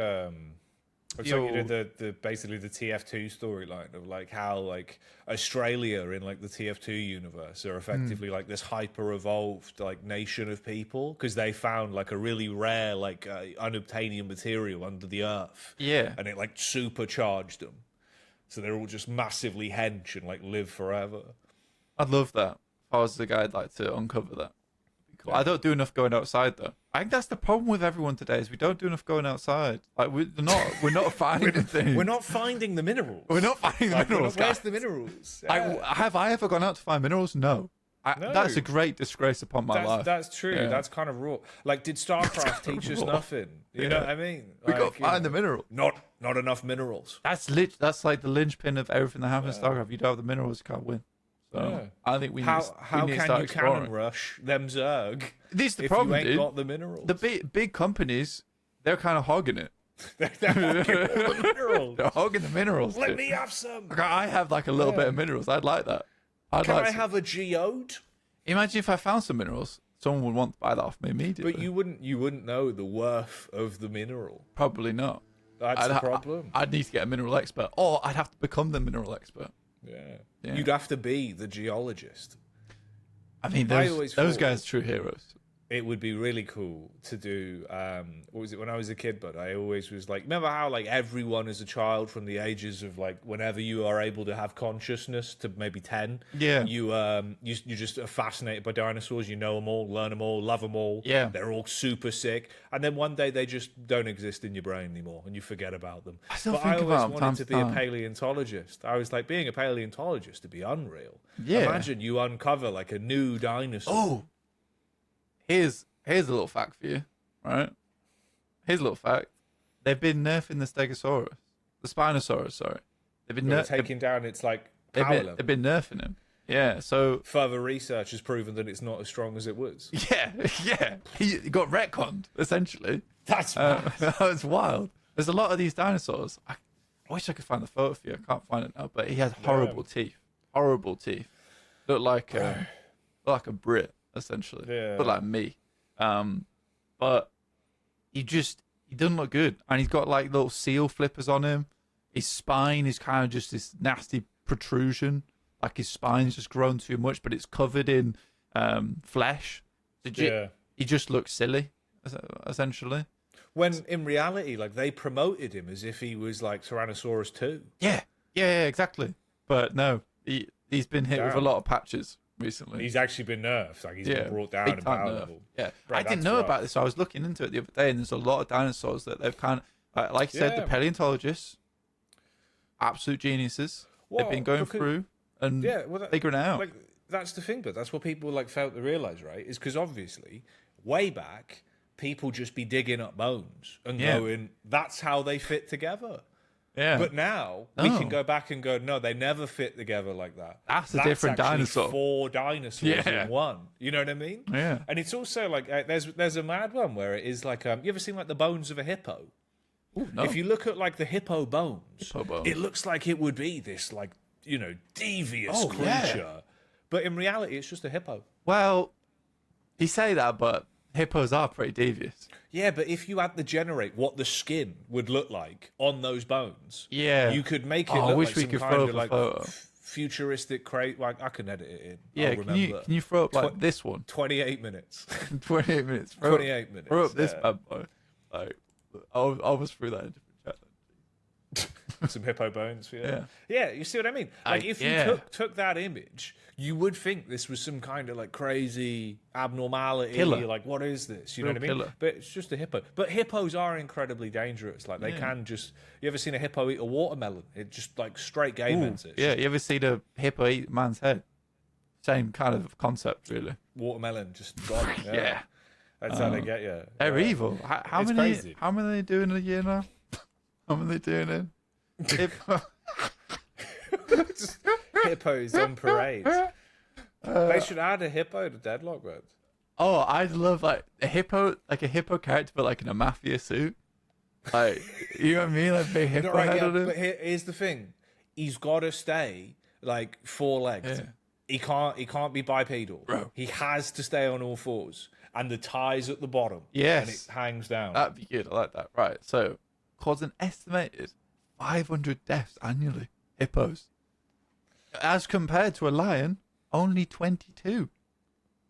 [SPEAKER 1] you did the basically the TF2 storyline of like how like Australia in like the TF2 universe are effectively like this hyper evolved like nation of people because they found like a really rare like unobtainium material under the earth.
[SPEAKER 2] Yeah,
[SPEAKER 1] and it like supercharged them, so they're all just massively hench and like live forever.
[SPEAKER 2] I'd love that. If I was the guy, I'd like to uncover that. Cool. I don't do enough going outside though. I think that's the problem with everyone today is we don't do enough going outside. Like we're not finding the things.
[SPEAKER 1] We're not finding the minerals.
[SPEAKER 2] We're not finding the minerals.
[SPEAKER 1] Where's the minerals?
[SPEAKER 2] Have I ever gone out to find minerals? No.
[SPEAKER 1] No.
[SPEAKER 2] That's a great disgrace upon my life.
[SPEAKER 1] That's true.
[SPEAKER 2] Yeah.
[SPEAKER 1] That's kind of raw. Like, did StarCraft teach us nothing? You know what I mean?
[SPEAKER 2] We
[SPEAKER 1] Like,
[SPEAKER 2] got to find the mineral.
[SPEAKER 1] Not enough minerals.
[SPEAKER 2] That's like the linchpin of everything that happens in StarCraft. You don't have the minerals, you can't win. So I think we need to
[SPEAKER 1] How can
[SPEAKER 2] start
[SPEAKER 1] you
[SPEAKER 2] exploring.
[SPEAKER 1] cannon rush them Zerg
[SPEAKER 2] This is the
[SPEAKER 1] if
[SPEAKER 2] problem,
[SPEAKER 1] you ain't
[SPEAKER 2] dude.
[SPEAKER 1] got the minerals?
[SPEAKER 2] The big companies, they're kind of hogging it.
[SPEAKER 1] They're hogging all the minerals.
[SPEAKER 2] They're hogging the minerals.
[SPEAKER 1] Let
[SPEAKER 2] dude.
[SPEAKER 1] me have some.
[SPEAKER 2] Like, I have like a little bit of minerals. I'd like that.
[SPEAKER 1] Can I have a geode?
[SPEAKER 2] Imagine if I found some minerals. Someone would want to buy that off me immediately.
[SPEAKER 1] But you wouldn't know the worth of the mineral.
[SPEAKER 2] Probably not.
[SPEAKER 1] That's the problem.
[SPEAKER 2] I'd need to get a mineral expert, or I'd have to become the mineral expert.
[SPEAKER 1] Yeah. You'd have to be the geologist.
[SPEAKER 2] I mean, those guys are true heroes.
[SPEAKER 1] It would be really cool to do. What was it when I was a kid? But I always was like, remember how like everyone as a child from the ages of like whenever you are able to have consciousness to maybe 10,
[SPEAKER 2] yeah,
[SPEAKER 1] you just are fascinated by dinosaurs. You know them all, learn them all, love them all.
[SPEAKER 2] Yeah,
[SPEAKER 1] they're all super sick, and then one day they just don't exist in your brain anymore, and you forget about them. I always wanted to be a paleontologist. I was like, being a paleontologist to be unreal. Yeah, imagine you uncover like a new dinosaur.
[SPEAKER 2] Oh. Here's a little fact for you, right? Here's a little fact. They've been nerfing the Stegosaurus, the Spinosaurus. Sorry, they've been
[SPEAKER 1] taking down its like power level.
[SPEAKER 2] They've been nerfing him. Yeah. So
[SPEAKER 1] further research has proven that it's not as strong as it was.
[SPEAKER 2] Yeah. He got retconned essentially.
[SPEAKER 1] That's
[SPEAKER 2] that's wild. There's a lot of these dinosaurs. I wish I could find the photo for you. I can't find it now, but he has horrible teeth. Horrible teeth. Look like a Brit. Essentially, but like me, but he doesn't look good, and he's got like little seal flippers on him. His spine is kind of just this nasty protrusion, like his spine's just grown too much, but it's covered in flesh. So he just looks silly, essentially.
[SPEAKER 1] When in reality, like they promoted him as if he was like Tyrannosaurus 2.
[SPEAKER 2] Yeah, exactly. But no, he's been hit with a lot of patches recently.
[SPEAKER 1] He's actually been nerfed. Like he's been brought down in power level.
[SPEAKER 2] Yeah, bro, I didn't know about this. So I was looking into it the other day, and there's a lot of dinosaurs that they've kind of, like you said, the paleontologists, absolute geniuses. They've been going through and figuring it out.
[SPEAKER 1] Like that's the thing, but that's what people like failed to realize, right? Is because obviously, way back, people just be digging up bones and going, "That's how they fit together."
[SPEAKER 2] Yeah.
[SPEAKER 1] But now we can go back and go, no, they never fit together like that.
[SPEAKER 2] That's a different dinosaur.
[SPEAKER 1] 4 dinosaurs in one. You know what I mean?
[SPEAKER 2] Yeah.
[SPEAKER 1] And it's also like there's a mad one where it is like you ever seen like the bones of a hippo?
[SPEAKER 2] Ooh, no.
[SPEAKER 1] If you look at like the hippo bones, it looks like it would be this like devious creature,
[SPEAKER 2] Yeah.
[SPEAKER 1] but in reality, it's just a hippo.
[SPEAKER 2] Well, you say that, but hippos are pretty devious.
[SPEAKER 1] Yeah, but if you had to generate what the skin would look like on those bones, you could make it look
[SPEAKER 2] I wish
[SPEAKER 1] like
[SPEAKER 2] we
[SPEAKER 1] some
[SPEAKER 2] could
[SPEAKER 1] kind
[SPEAKER 2] throw
[SPEAKER 1] of
[SPEAKER 2] up a
[SPEAKER 1] like
[SPEAKER 2] photo.
[SPEAKER 1] Futuristic crate. Like I can edit it in.
[SPEAKER 2] Yeah,
[SPEAKER 1] I'll remember.
[SPEAKER 2] Can you throw up like this one?
[SPEAKER 1] 28 minutes.
[SPEAKER 2] 28 minutes.
[SPEAKER 1] 28 minutes.
[SPEAKER 2] Throw up this bad boy. Like, I was through that in a different chat.
[SPEAKER 1] Some hippo bones for you.
[SPEAKER 2] Yeah.
[SPEAKER 1] Yeah, you see what I mean? Like if you took that image, you would think this was some kind of like crazy abnormality.
[SPEAKER 2] Killer.
[SPEAKER 1] Like, what is this? You know
[SPEAKER 2] Real
[SPEAKER 1] what I mean?
[SPEAKER 2] killer.
[SPEAKER 1] But it's just a hippo. But hippos are incredibly dangerous. Like they can just. You ever seen a hippo eat a watermelon? It just like straight game ends it.
[SPEAKER 2] Yeah, you ever seen a hippo eat a man's head? Same kind of concept, really.
[SPEAKER 1] Watermelon just gone.
[SPEAKER 2] Yeah.
[SPEAKER 1] That's how they get you.
[SPEAKER 2] They're evil. How many?
[SPEAKER 1] Crazy.
[SPEAKER 2] How many are they doing a year now? How many are they doing in?
[SPEAKER 1] Hippos on parade. They should add a hippo to Deadlock, man.
[SPEAKER 2] Oh, I'd love like a hippo character, but like in a mafia suit. Like, you know what I mean? Like big hippo head on him.
[SPEAKER 1] But here's the thing: he's got to stay like 4-legged.
[SPEAKER 2] Yeah.
[SPEAKER 1] He can't be bipedal.
[SPEAKER 2] Bro.
[SPEAKER 1] He has to stay on all fours, and the tie's at the bottom.
[SPEAKER 2] Yes,
[SPEAKER 1] and it hangs down.
[SPEAKER 2] That'd be good. I like that. Right. So, cause an estimated 500 deaths annually. Hippos, as compared to a lion, only 22.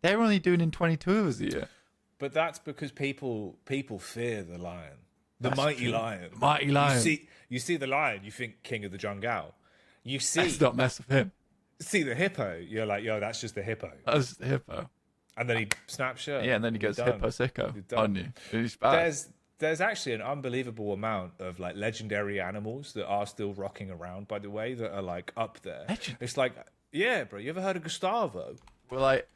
[SPEAKER 2] They're only doing in 22 hours a year.
[SPEAKER 1] But that's because people fear the lion, the mighty lion.
[SPEAKER 2] The mighty lion.
[SPEAKER 1] You see the lion, you think king of the jungle. You see,
[SPEAKER 2] let's not mess with him.
[SPEAKER 1] See the hippo, you're like, yo, that's just the hippo.
[SPEAKER 2] That's the hippo.
[SPEAKER 1] And then he snaps you.
[SPEAKER 2] Yeah, and then he goes hippo sicko on you. He's bad.
[SPEAKER 1] There's actually an unbelievable amount of like legendary animals that are still rocking around, by the way, that are like up there.
[SPEAKER 2] Legend.
[SPEAKER 1] It's like, yeah, bro. You ever heard of Gustavo?
[SPEAKER 2] We're like,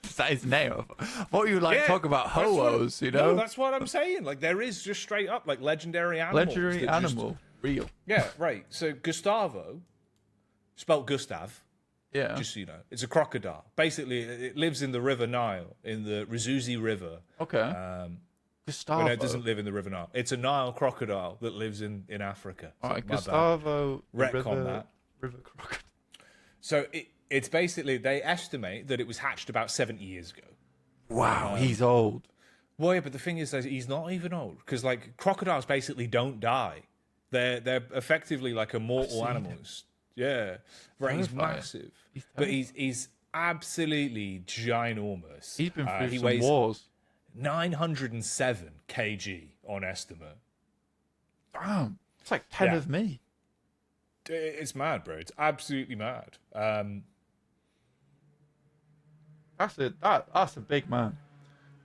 [SPEAKER 2] is that his name? What you like talk about hoos, you know?
[SPEAKER 1] No, that's what I'm saying. Like there is just straight up like legendary animals.
[SPEAKER 2] Legendary animal, real.
[SPEAKER 1] Yeah, right. So Gustavo, spelt Gustav.
[SPEAKER 2] Yeah.
[SPEAKER 1] Just so you know, it's a crocodile. Basically, it lives in the River Nile, in the Rizuzi River.
[SPEAKER 2] Okay. Gustavo.
[SPEAKER 1] No, it doesn't live in the River Nile. It's a Nile crocodile that lives in Africa.
[SPEAKER 2] All right, Gustavo.
[SPEAKER 1] Retcon that.
[SPEAKER 2] River crocodile.
[SPEAKER 1] So it's basically, they estimate that it was hatched about 70 years ago.
[SPEAKER 2] Wow, he's old.
[SPEAKER 1] Well, yeah, but the thing is that he's not even old, because like crocodiles basically don't die. They're effectively like immortal animals. Yeah, right. He's massive, but he's absolutely ginormous.
[SPEAKER 2] He's been through some wars.
[SPEAKER 1] 907 kg on estimate.
[SPEAKER 2] Damn, it's like 10 of me.
[SPEAKER 1] It's mad, bro. It's absolutely mad.
[SPEAKER 2] That's a big man.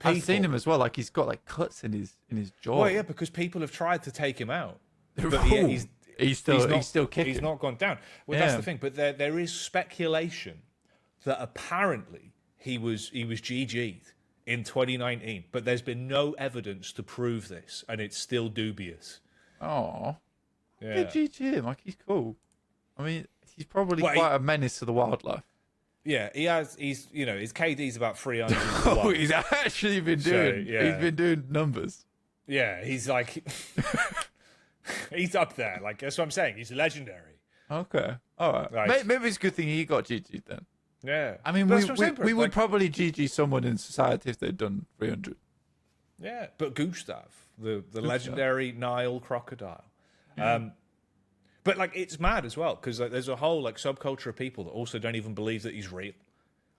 [SPEAKER 2] I've seen him as well. Like he's got like cuts in his jaw.
[SPEAKER 1] Well, yeah, because people have tried to take him out, but he's still kicking. He's not gone down. Well, that's the thing. But there is speculation that apparently he was GG'd in 2019, but there's been no evidence to prove this, and it's still dubious.
[SPEAKER 2] Oh,
[SPEAKER 1] yeah.
[SPEAKER 2] GG him. Like he's cool. I mean, he's probably quite a menace to the wildlife.
[SPEAKER 1] Yeah, his KD's about 300.
[SPEAKER 2] Oh, he's actually been doing. He's been doing numbers.
[SPEAKER 1] Yeah, he's like, he's up there. Like that's what I'm saying. He's legendary.
[SPEAKER 2] Okay, all right. Like, maybe it's a good thing he got GG then.
[SPEAKER 1] Yeah,
[SPEAKER 2] I mean, we would probably GG someone in society if they'd done 300.
[SPEAKER 1] Yeah, but Gustav, the legendary Nile crocodile. But like it's mad as well because like, there's a whole like subculture of people that also don't even believe that he's real,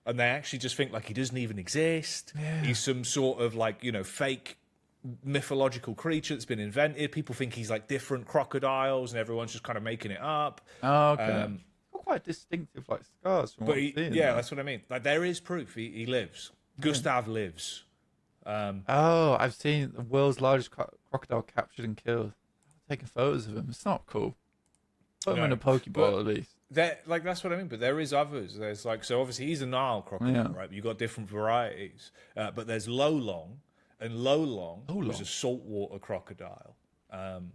[SPEAKER 1] and they actually just think like he doesn't even exist. Yeah. He's some sort of like fake mythological creature that's been invented. People think he's like different crocodiles, and everyone's just kind of making it up. Oh,
[SPEAKER 2] okay. Quite distinctive like scars. From
[SPEAKER 1] that's what I mean. Like there is proof he lives. Yeah. Gustav lives.
[SPEAKER 2] I've seen the world's largest crocodile captured and killed. Taking photos of him. It's not cool. Put him in a Pokeball at least.
[SPEAKER 1] That's what I mean. But there is others. There's like obviously he's a Nile crocodile, right? But you've got different varieties. But there's Lolong, and Lolong was a saltwater crocodile, and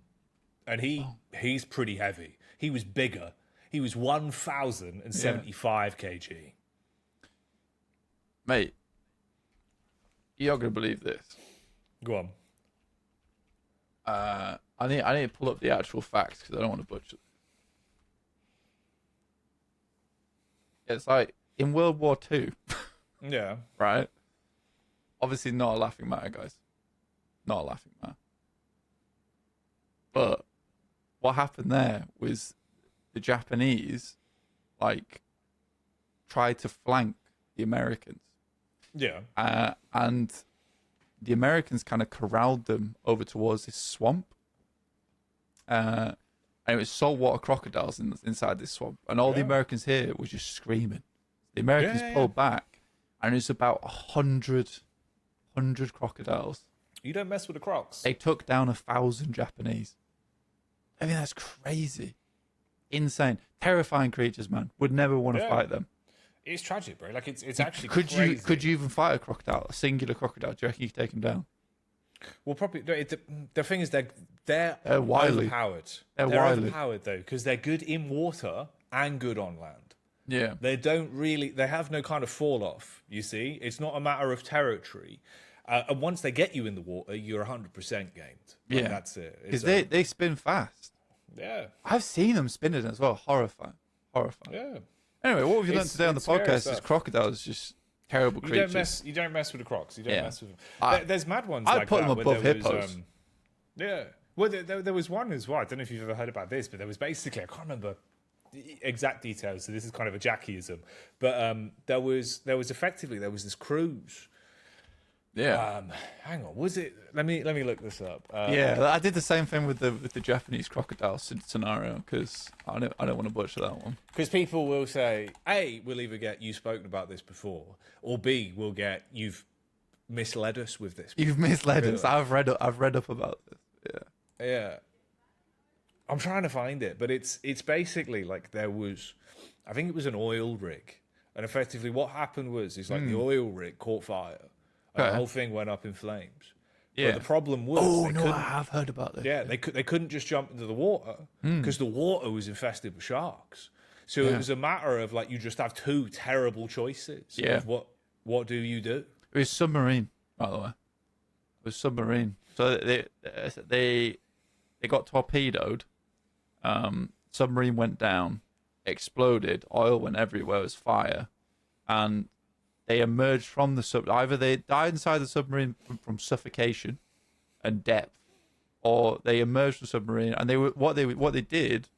[SPEAKER 1] he's pretty heavy. He was bigger. He was 1,075 kg.
[SPEAKER 2] Mate, you're not gonna believe this.
[SPEAKER 1] Go on.
[SPEAKER 2] I need to pull up the actual facts because I don't want to butcher. It's like in World War II.
[SPEAKER 1] Yeah.
[SPEAKER 2] Right? Obviously not a laughing matter, guys. Not a laughing matter. But what happened there was the Japanese, like, tried to flank the Americans.
[SPEAKER 1] Yeah.
[SPEAKER 2] And the Americans kind of corralled them over towards this swamp. And it was saltwater crocodiles inside this swamp. And all the Americans here were just screaming. The Americans pulled back, and it's about 100 crocodiles.
[SPEAKER 1] You don't mess with the crocs.
[SPEAKER 2] They took down 1,000 Japanese. I mean, that's crazy. Insane. Terrifying creatures, man. Would never want to fight them.
[SPEAKER 1] It's tragic, bro. Like, it's actually crazy.
[SPEAKER 2] Could you even fight a crocodile? A singular crocodile? Do you reckon you could take them down?
[SPEAKER 1] Well, probably. The thing is, they're
[SPEAKER 2] wily.
[SPEAKER 1] Overpowered.
[SPEAKER 2] They're
[SPEAKER 1] wily. Overpowered, though, because they're good in water and good on land.
[SPEAKER 2] Yeah.
[SPEAKER 1] They have no kind of fall off, you see. It's not a matter of territory. And once they get you in the water, you're 100% gamed. Like, that's it.
[SPEAKER 2] Because they spin fast.
[SPEAKER 1] Yeah.
[SPEAKER 2] I've seen them spinning as well. Horrifying.
[SPEAKER 1] Yeah.
[SPEAKER 2] Anyway, what we've learned today on the podcast is crocodiles just terrible creatures.
[SPEAKER 1] You don't mess with the crocs. You don't mess with them. There's mad ones like that.
[SPEAKER 2] I'd put them above hippos.
[SPEAKER 1] Yeah. Well, there was one as well. I don't know if you've ever heard about this, but there was basically, I can't remember the exact details, so this is kind of a Jackyism. But there was this cruise.
[SPEAKER 2] Yeah.
[SPEAKER 1] Hang on. Was it? Let me look this up.
[SPEAKER 2] I did the same thing with the Japanese crocodile scenario because I don't want to butcher that one.
[SPEAKER 1] Because people will say, A, we'll either get you've spoken about this before, or B, we'll get you've misled us with this.
[SPEAKER 2] You've misled us. I've read up about this.
[SPEAKER 1] Yeah. I'm trying to find it, but it's basically like there was, I think it was an oil rig. And effectively, what happened was the oil rig caught fire, and the whole thing went up in flames.
[SPEAKER 2] Yeah.
[SPEAKER 1] But the problem was,
[SPEAKER 2] I have heard about this.
[SPEAKER 1] Yeah, they couldn't just jump into the water because the water was infested with sharks. So it was a matter of you just have two terrible choices.
[SPEAKER 2] Yeah.
[SPEAKER 1] Of what do you do?
[SPEAKER 2] It was submarine, by the way. It was submarine. So they got torpedoed. Submarine went down, exploded. Oil went everywhere. It was fire, and they emerged from the sub. Either they died inside the submarine from suffocation and depth, or they emerged from the submarine and what they did.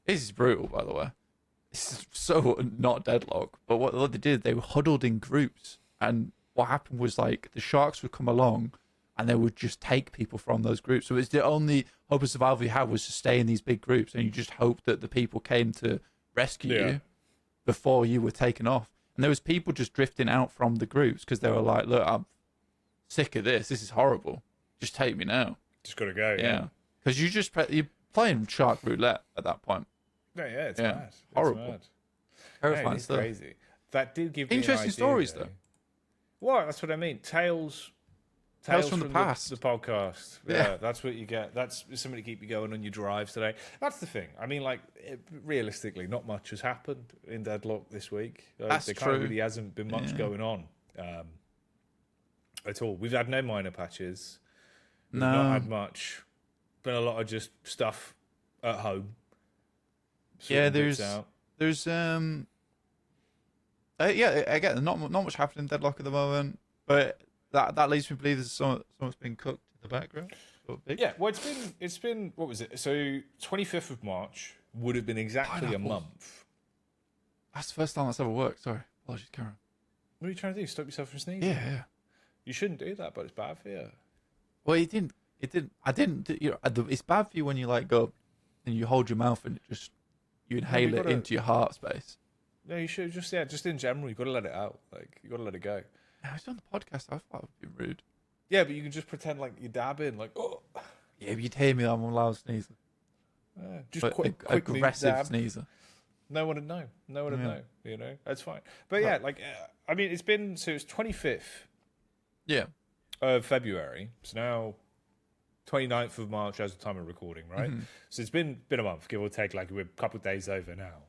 [SPEAKER 2] This is brutal, by the way. This is so not Deadlock, but what they did, they were huddled in groups, and what happened was the sharks would come along, and they would just take people from those groups. So it's the only hope of survival you had was to stay in these big groups, and you just hope that the people came to rescue you before you were taken off. And there was people just drifting out from the groups because they were like, "Look, I'm sick of this. This is horrible. Just take me now."
[SPEAKER 1] Just gotta go.
[SPEAKER 2] Yeah, because you're playing shark roulette at that point.
[SPEAKER 1] Yeah, it's mad. It's
[SPEAKER 2] Horrible.
[SPEAKER 1] mad.
[SPEAKER 2] Terrifying
[SPEAKER 1] It's
[SPEAKER 2] stuff.
[SPEAKER 1] crazy. That did give me
[SPEAKER 2] Interesting
[SPEAKER 1] an idea,
[SPEAKER 2] stories, though.
[SPEAKER 1] Well, that's what I mean. Tales
[SPEAKER 2] from the past.
[SPEAKER 1] The podcast. Yeah, that's what you get. That's something to keep you going on your drives today. That's the thing. I mean, realistically, not much has happened in Deadlock this week.
[SPEAKER 2] That's
[SPEAKER 1] there
[SPEAKER 2] true.
[SPEAKER 1] Really hasn't been much going on at all. We've had no minor patches. We've not had much. Been a lot of just stuff at home.
[SPEAKER 2] There's again, not much happening in Deadlock at the moment, but that leads me to believe there's something's been cooked in the background.
[SPEAKER 1] Yeah, well, it's been what was it? So 25th of March would have been exactly a month.
[SPEAKER 2] That's the first time that's ever worked. Sorry, apologies, Karen.
[SPEAKER 1] What are you trying to do? Stop yourself from sneezing?
[SPEAKER 2] Yeah.
[SPEAKER 1] You shouldn't do that, but it's bad for you.
[SPEAKER 2] Well, it didn't. I didn't. It's bad for you when you go and you hold your mouth and you inhale it into your heart space.
[SPEAKER 1] No, you should just in general, you've got to let it out. You got to let it go.
[SPEAKER 2] I was on the podcast. I thought it would be rude.
[SPEAKER 1] Yeah, but you can just pretend you're dabbing, oh.
[SPEAKER 2] Yeah, but you'd hear me. I'm a loud sneezer.
[SPEAKER 1] Just quickly
[SPEAKER 2] aggressive
[SPEAKER 1] dab.
[SPEAKER 2] sneezer.
[SPEAKER 1] No one would know. No one would know. That's fine. But yeah, I mean, it's 25th.
[SPEAKER 2] Yeah.
[SPEAKER 1] Of February. So now 29th of March as the time of recording, right? Mm-hmm. So it's been a month, give or take. We're a couple of days over now.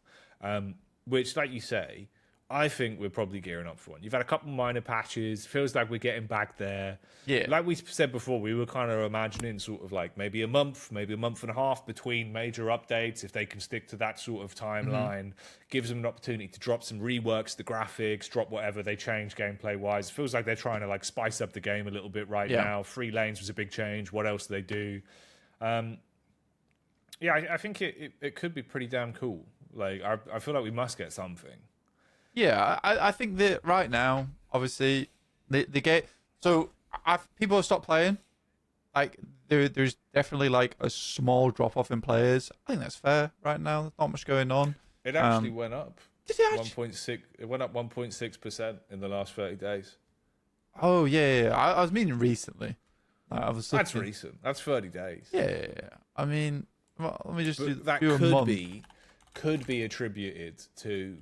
[SPEAKER 1] Which, like you say, I think we're probably gearing up for one. You've had a couple minor patches. Feels like we're getting back there.
[SPEAKER 2] Yeah.
[SPEAKER 1] Like we said before, we were kind of imagining sort of maybe a month and a half between major updates. If they can stick to that sort of timeline, gives them an opportunity to drop some reworks, the graphics, drop whatever they change gameplay-wise. It feels like they're trying to spice up the game a little bit right now. 3 lanes was a big change. What else do they do? I think it could be pretty damn cool. I feel like we must get something.
[SPEAKER 2] Yeah, I think that right now, obviously, the game. So people have stopped playing. There's definitely a small drop off in players. I think that's fair right now. There's not much going on.
[SPEAKER 1] It actually went up.
[SPEAKER 2] Did it actually?
[SPEAKER 1] 1.6. It went up 1.6% in the last 30 days.
[SPEAKER 2] Oh yeah. I was meaning recently.
[SPEAKER 1] That's recent. That's 30 days.
[SPEAKER 2] Yeah. I mean, let me just do
[SPEAKER 1] that. Could be attributed to.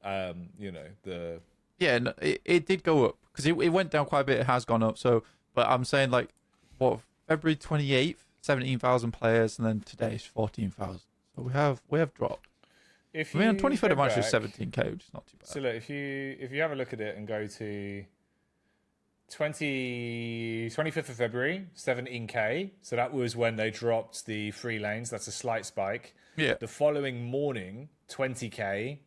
[SPEAKER 1] The
[SPEAKER 2] it did go up because it went down quite a bit. It has gone up. So, but I'm saying February 28th, 17,000 players, and then today's 14,000. So we have dropped. On 23rd of March is 17k, which is not too bad.
[SPEAKER 1] So look, if you have a look at it and go to 25th of February, 17k. So that was when they dropped the 3 lanes. That's a slight spike.
[SPEAKER 2] Yeah.
[SPEAKER 1] The following morning, 20k.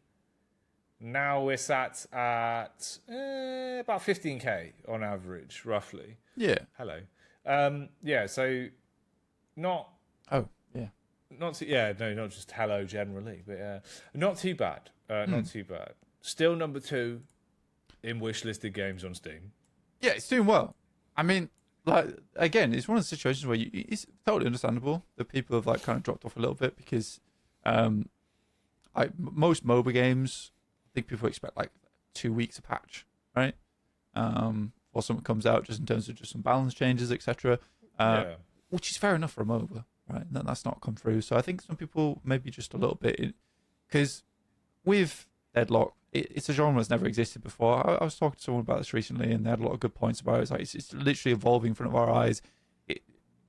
[SPEAKER 1] Now we're sat at about 15k on average, roughly.
[SPEAKER 2] Yeah.
[SPEAKER 1] Hello. So not.
[SPEAKER 2] Oh, yeah.
[SPEAKER 1] Not just hello generally, but not too bad. Not too bad. Still number 2 in wishlisted games on Steam.
[SPEAKER 2] Yeah, it's doing well. I mean, again, it's one of the situations where it's totally understandable that people have kind of dropped off a little bit because, most MOBA games. I think people expect 2 weeks a patch, right? Or something comes out just in terms of just some balance changes, etc. Which is fair enough for a MOBA, right? That's not come through. So I think some people maybe just a little bit, because with Deadlock, it's a genre that's never existed before. I was talking to someone about this recently, and they had a lot of good points about it. It's like it's literally evolving in front of our eyes. It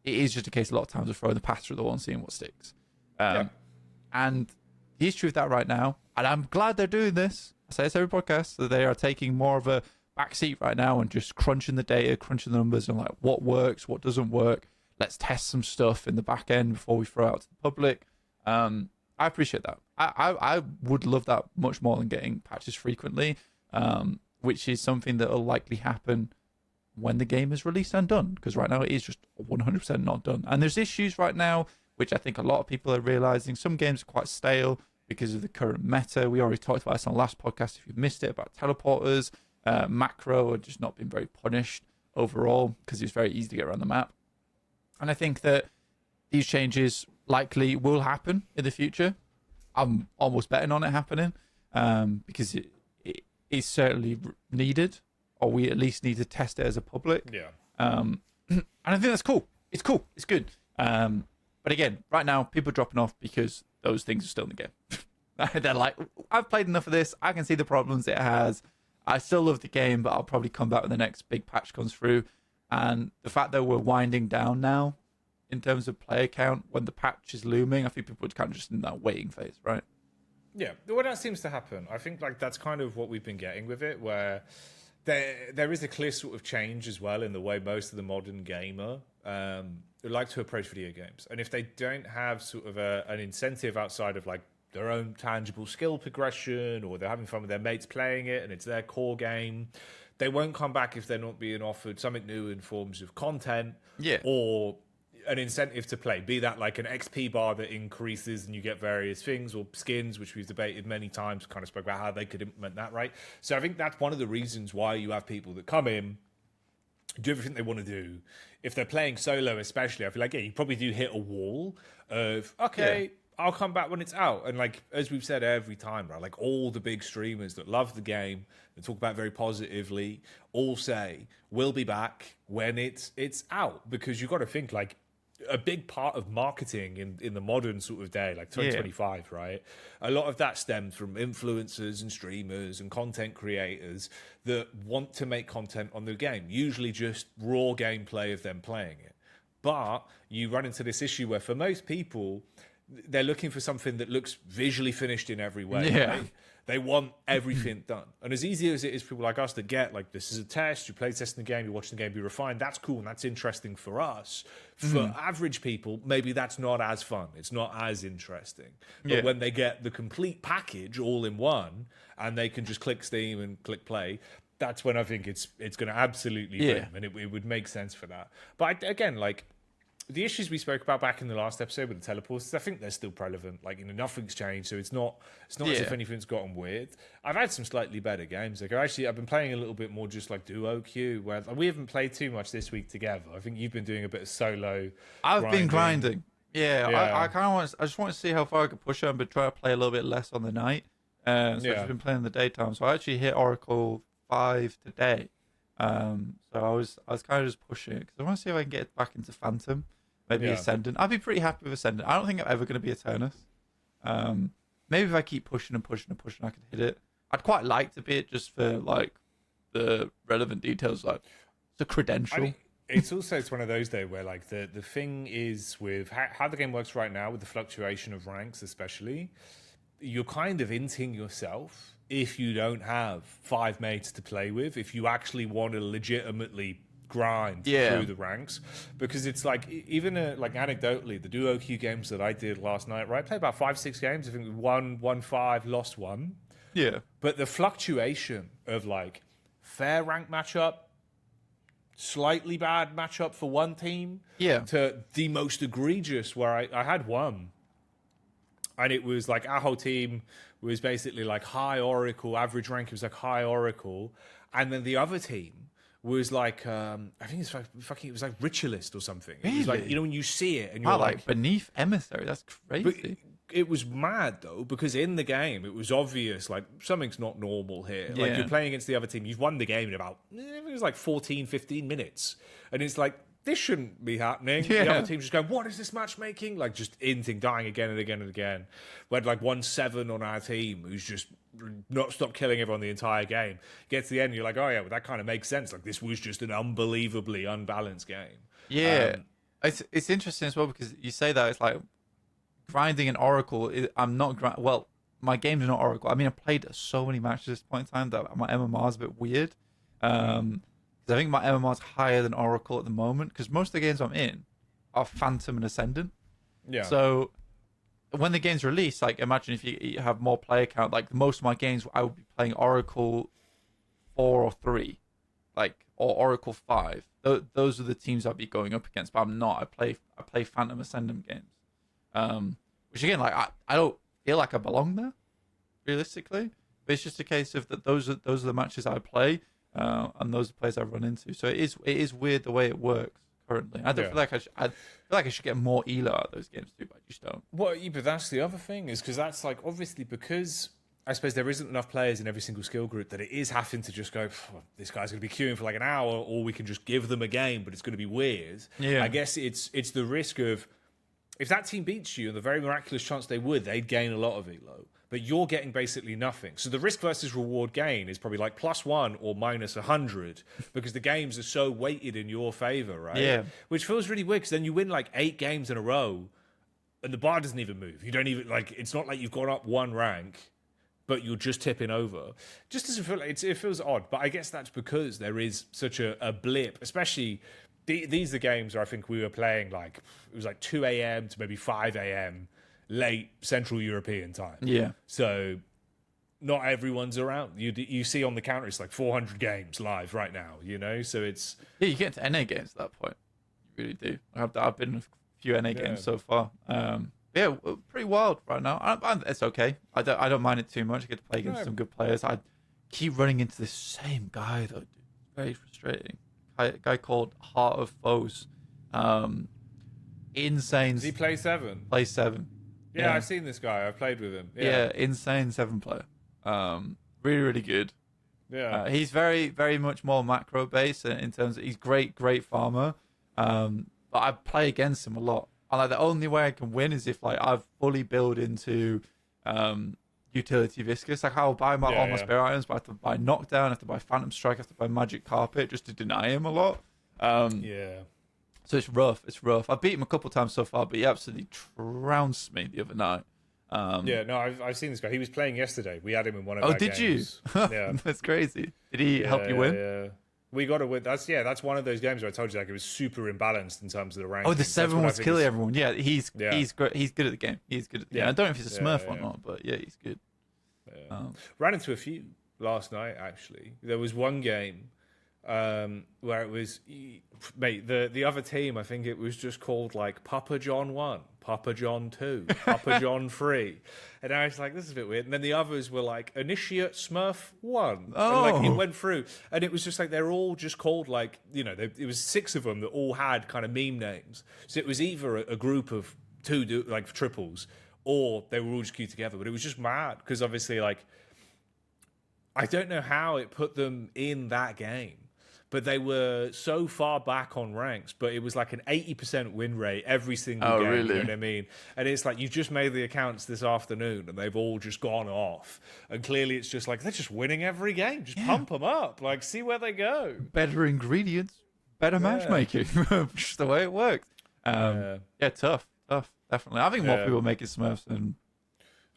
[SPEAKER 2] is just a case a lot of times of throwing the pass through the wall and seeing what sticks. And the issue with that right now, and I'm glad they're doing this. I say this every podcast, that they are taking more of a backseat right now and just crunching the data, crunching the numbers, and like what works, what doesn't work. Let's test some stuff in the back end before we throw it out to the public. I appreciate that. I would love that much more than getting patches frequently, which is something that will likely happen when the game is released and done, because right now it is just 100% not done. And there's issues right now, which I think a lot of people are realizing. Some games are quite stale because of the current meta. We already talked about this on the last podcast, if you missed it, about teleporters. Macro are just not been very punished overall because it's very easy to get around the map. And I think that these changes likely will happen in the future. I'm almost betting on it happening because it is certainly needed, or we at least need to test it as a public.
[SPEAKER 1] Yeah.
[SPEAKER 2] And I think that's cool. It's cool. It's good. But again, right now, people are dropping off because those things are still in the game. They're like, I've played enough of this. I can see the problems it has. I still love the game, but I'll probably come back when the next big patch comes through. And the fact that we're winding down now in terms of player count when the patch is looming, I think people are kind of just in that waiting phase, right?
[SPEAKER 1] Yeah, well, that seems to happen. I think like that's kind of what we've been getting with it, where there is a clear sort of change as well in the way most of the modern gamer like to approach video games. And if they don't have sort of an incentive outside of like their own tangible skill progression, or they're having fun with their mates playing it and it's their core game, they won't come back if they're not being offered something new in forms of content or an incentive to play, be that like an XP bar that increases and you get various things, or skins, which we've debated many times, kind of spoke about how they could implement that, right? So I think that's one of the reasons why you have people that come in, do everything they want to do. If they're playing solo especially, I feel like, yeah, you probably do hit a wall of, I'll come back when it's out. And like, as we've said every time, right, like all the big streamers that love the game and talk about it very positively all say, we'll be back when it's out. Because you've got to think like, a big part of marketing in the modern sort of day, like 2025, right? A lot of that stems from influencers and streamers and content creators that want to make content on the game, usually just raw gameplay of them playing it. But you run into this issue where for most people, they're looking for something that looks visually finished in every way.
[SPEAKER 2] Yeah.
[SPEAKER 1] Right? They want everything done. And as easy as it is for people like us to get, like, this is a test, you play testing the game, you're watching the game be refined, that's cool and that's interesting for us. For average people, maybe that's not as fun. It's not as interesting. But when they get the complete package all in one and they can just click Steam and click play, that's when I think it's going to absolutely boom. And it would make sense for that. But again, like, the issues we spoke about back in the last episode with the teleports, I think they're still prevalent. Like, nothing's changed, so it's not as if anything's gotten weird. I've had some slightly better games. Like, I've been playing a little bit more just like duo queue, where we haven't played too much this week together. I think you've been doing a bit of solo.
[SPEAKER 2] I've been grinding. I just want to see how far I could push it, but try to play a little bit less on the night. So I've just been playing in the daytime. So I actually hit Oracle 5 today. So I was kind of just pushing it because I want to see if I can get back into Phantom. Maybe Ascendant. I'd be pretty happy with Ascendant. I don't think I'm ever going to be Eternus. Maybe if I keep pushing and pushing and pushing, I can hit it. I'd quite like to be it just for like the relevant details, like the credential. I mean,
[SPEAKER 1] it's one of those though where like the thing is with how the game works right now with the fluctuation of ranks, especially, you're kind of inting yourself if you don't have 5 mates to play with. If you actually want to legitimately grind through the ranks, because it's like even like anecdotally the duo queue games that I did last night, right, I played about 5-6 games. I think we won 5, lost 1. But the fluctuation of like fair rank matchup, slightly bad matchup for one team, to the most egregious where I had one and it was like our whole team was basically like high Oracle, average rank was like high Oracle, and then the other team was like, I think it's like fucking, it was like Ritualist or something. It was like, you know, when you see it and you're like
[SPEAKER 2] beneath Emissary, that's crazy.
[SPEAKER 1] It was mad though, because in the game it was obvious like something's not normal here. Like you're playing against the other team, you've won the game in about, it was like 14, 15 minutes. And it's like, this shouldn't be happening.
[SPEAKER 2] Yeah.
[SPEAKER 1] The other team's just going, what is this matchmaking? Like, just dying again and again and again. We had like 1-7 on our team who's just not stopped killing everyone the entire game. Get to the end, and you're like, oh yeah, well, that kind of makes sense. Like, this was just an unbelievably unbalanced game.
[SPEAKER 2] Yeah. It's interesting as well because you say that it's like grinding an Oracle. I'm not well, my game's not Oracle. I mean, I played so many matches at this point in time that my MMR is a bit weird. I think my MMR is higher than Oracle at the moment because most of the games I'm in are Phantom and Ascendant. Yeah. So when the game's released, like imagine if you have more player count, like most of my games I would be playing Oracle 4 or 3, like or Oracle 5. Those are the teams I'd be going up against, but I'm not. I play Phantom Ascendant games, which again, like I don't feel like I belong there, realistically. But it's just a case of that. Those are the matches I play. And those are the players I run into. So it is weird the way it works currently. I don't feel like I feel like I should get more ELO out of those games too, but I just don't.
[SPEAKER 1] Well, yeah, but that's the other thing is because that's like obviously because I suppose there isn't enough players in every single skill group that it is having to just go, well, this guy's going to be queuing for like an hour, or we can just give them a game, but it's going to be weird.
[SPEAKER 2] Yeah.
[SPEAKER 1] I guess it's the risk of if that team beats you, and the very miraculous chance they would, they'd gain a lot of ELO. But you're getting basically nothing. So the risk versus reward gain is probably like +1 or -100 because the games are so weighted in your favor, right?
[SPEAKER 2] Yeah.
[SPEAKER 1] Which feels really weird because then you win like 8 games in a row and the bar doesn't even move. You don't even like, it's not like you've gone up 1 rank, but you're just tipping over. Just doesn't feel like it feels odd. But I guess that's because there is such a blip, especially these are the games where I think we were playing like, it was like 2 a.m. to maybe 5 a.m. late Central European time.
[SPEAKER 2] Yeah.
[SPEAKER 1] So not everyone's around. You see on the counter, it's like 400 games live right now, you know? So it's...
[SPEAKER 2] Yeah, you get to NA games at that point. You really do. I've been in a few NA games so far. Yeah, pretty wild right now. It's okay. I don't mind it too much. I get to play against some good players. I keep running into this same guy, though, dude. It's very frustrating. A guy called Heart of Foes. Insane.
[SPEAKER 1] Does he play 7?
[SPEAKER 2] Play 7.
[SPEAKER 1] Yeah, I've seen this guy. I've played with him.
[SPEAKER 2] Yeah, insane 7 player. Really, really good.
[SPEAKER 1] Yeah.
[SPEAKER 2] He's very, very much more macro based in terms of he's great farmer. But I play against him a lot. And like the only way I can win is if like I've fully built into utility viscous. Like I'll buy all my spare items, but I have to buy knockdown, I have to buy phantom strike, I have to buy magic carpet just to deny him a lot. So it's rough. I've beat him a couple times so far, but he absolutely trounced me the other night.
[SPEAKER 1] I've seen this guy. He was playing yesterday. We had him in one of our games.
[SPEAKER 2] Oh, did you? Yeah. That's crazy. Did he help you win?
[SPEAKER 1] Yeah. We got to win. That's one of those games where I told you like it was super imbalanced in terms of the ranking.
[SPEAKER 2] Oh, the 7 was killing everyone. Yeah, he's great. He's good at the game. He's good at the game. I don't know if he's a Smurf or not, but yeah, he's good.
[SPEAKER 1] Ran into a few last night, actually. There was one game where it was, mate, the other team, I think it was just called like Papa John 1, Papa John 2, Papa John 3. And I was like, this is a bit weird. And then the others were like Initiate Smurf 1.
[SPEAKER 2] Oh.
[SPEAKER 1] And like it went through. And it was just like, they're all just called like, you know, it was 6 of them that all had kind of meme names. So it was either a group of 2 like triples or they were all just queued together. But it was just mad because obviously like, I don't know how it put them in that game. But they were so far back on ranks, but it was like an 80% win rate every single game.
[SPEAKER 2] Really?
[SPEAKER 1] You know what I mean? And it's like, you've just made the accounts this afternoon and they've all just gone off. And clearly it's just like, they're just winning every game. Just pump them up. Like, see where they go.
[SPEAKER 2] Better ingredients, better matchmaking. Just the way it works. Tough. Definitely. I think more people making Smurfs than...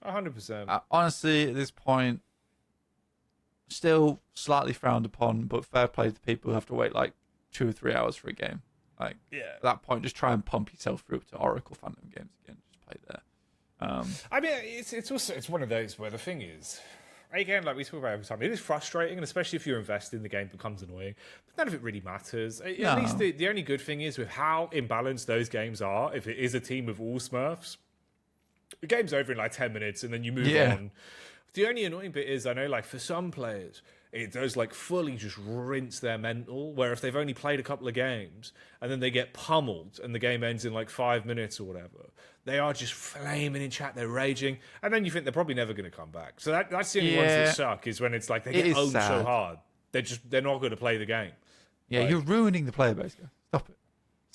[SPEAKER 1] 100%.
[SPEAKER 2] Honestly, at this point, still slightly frowned upon, but fair play to people who have to wait like 2 or 3 hours for a game. Like at that point, just try and pump yourself through to Oracle Phantom games again. Just play there.
[SPEAKER 1] I mean, it's one of those where the thing is, again, like we talk about every time, it is frustrating, and especially if you're invested in the game, it becomes annoying. But none of it really matters. At least the only good thing is with how imbalanced those games are. If it is a team of all Smurfs, the game's over in like 10 minutes, and then you move on. The only annoying bit is, I know, like, for some players, it does, like, fully just rinse their mental, where if they've only played a couple of games, and then they get pummeled, and the game ends in, like, 5 minutes or whatever, they are just flaming in chat, they're raging, and then you think they're probably never going to come back. So that's the only ones that suck, is when it's like, they get owned so hard, they're not going to play the game.
[SPEAKER 2] Yeah, like, you're ruining the player base. Stop it.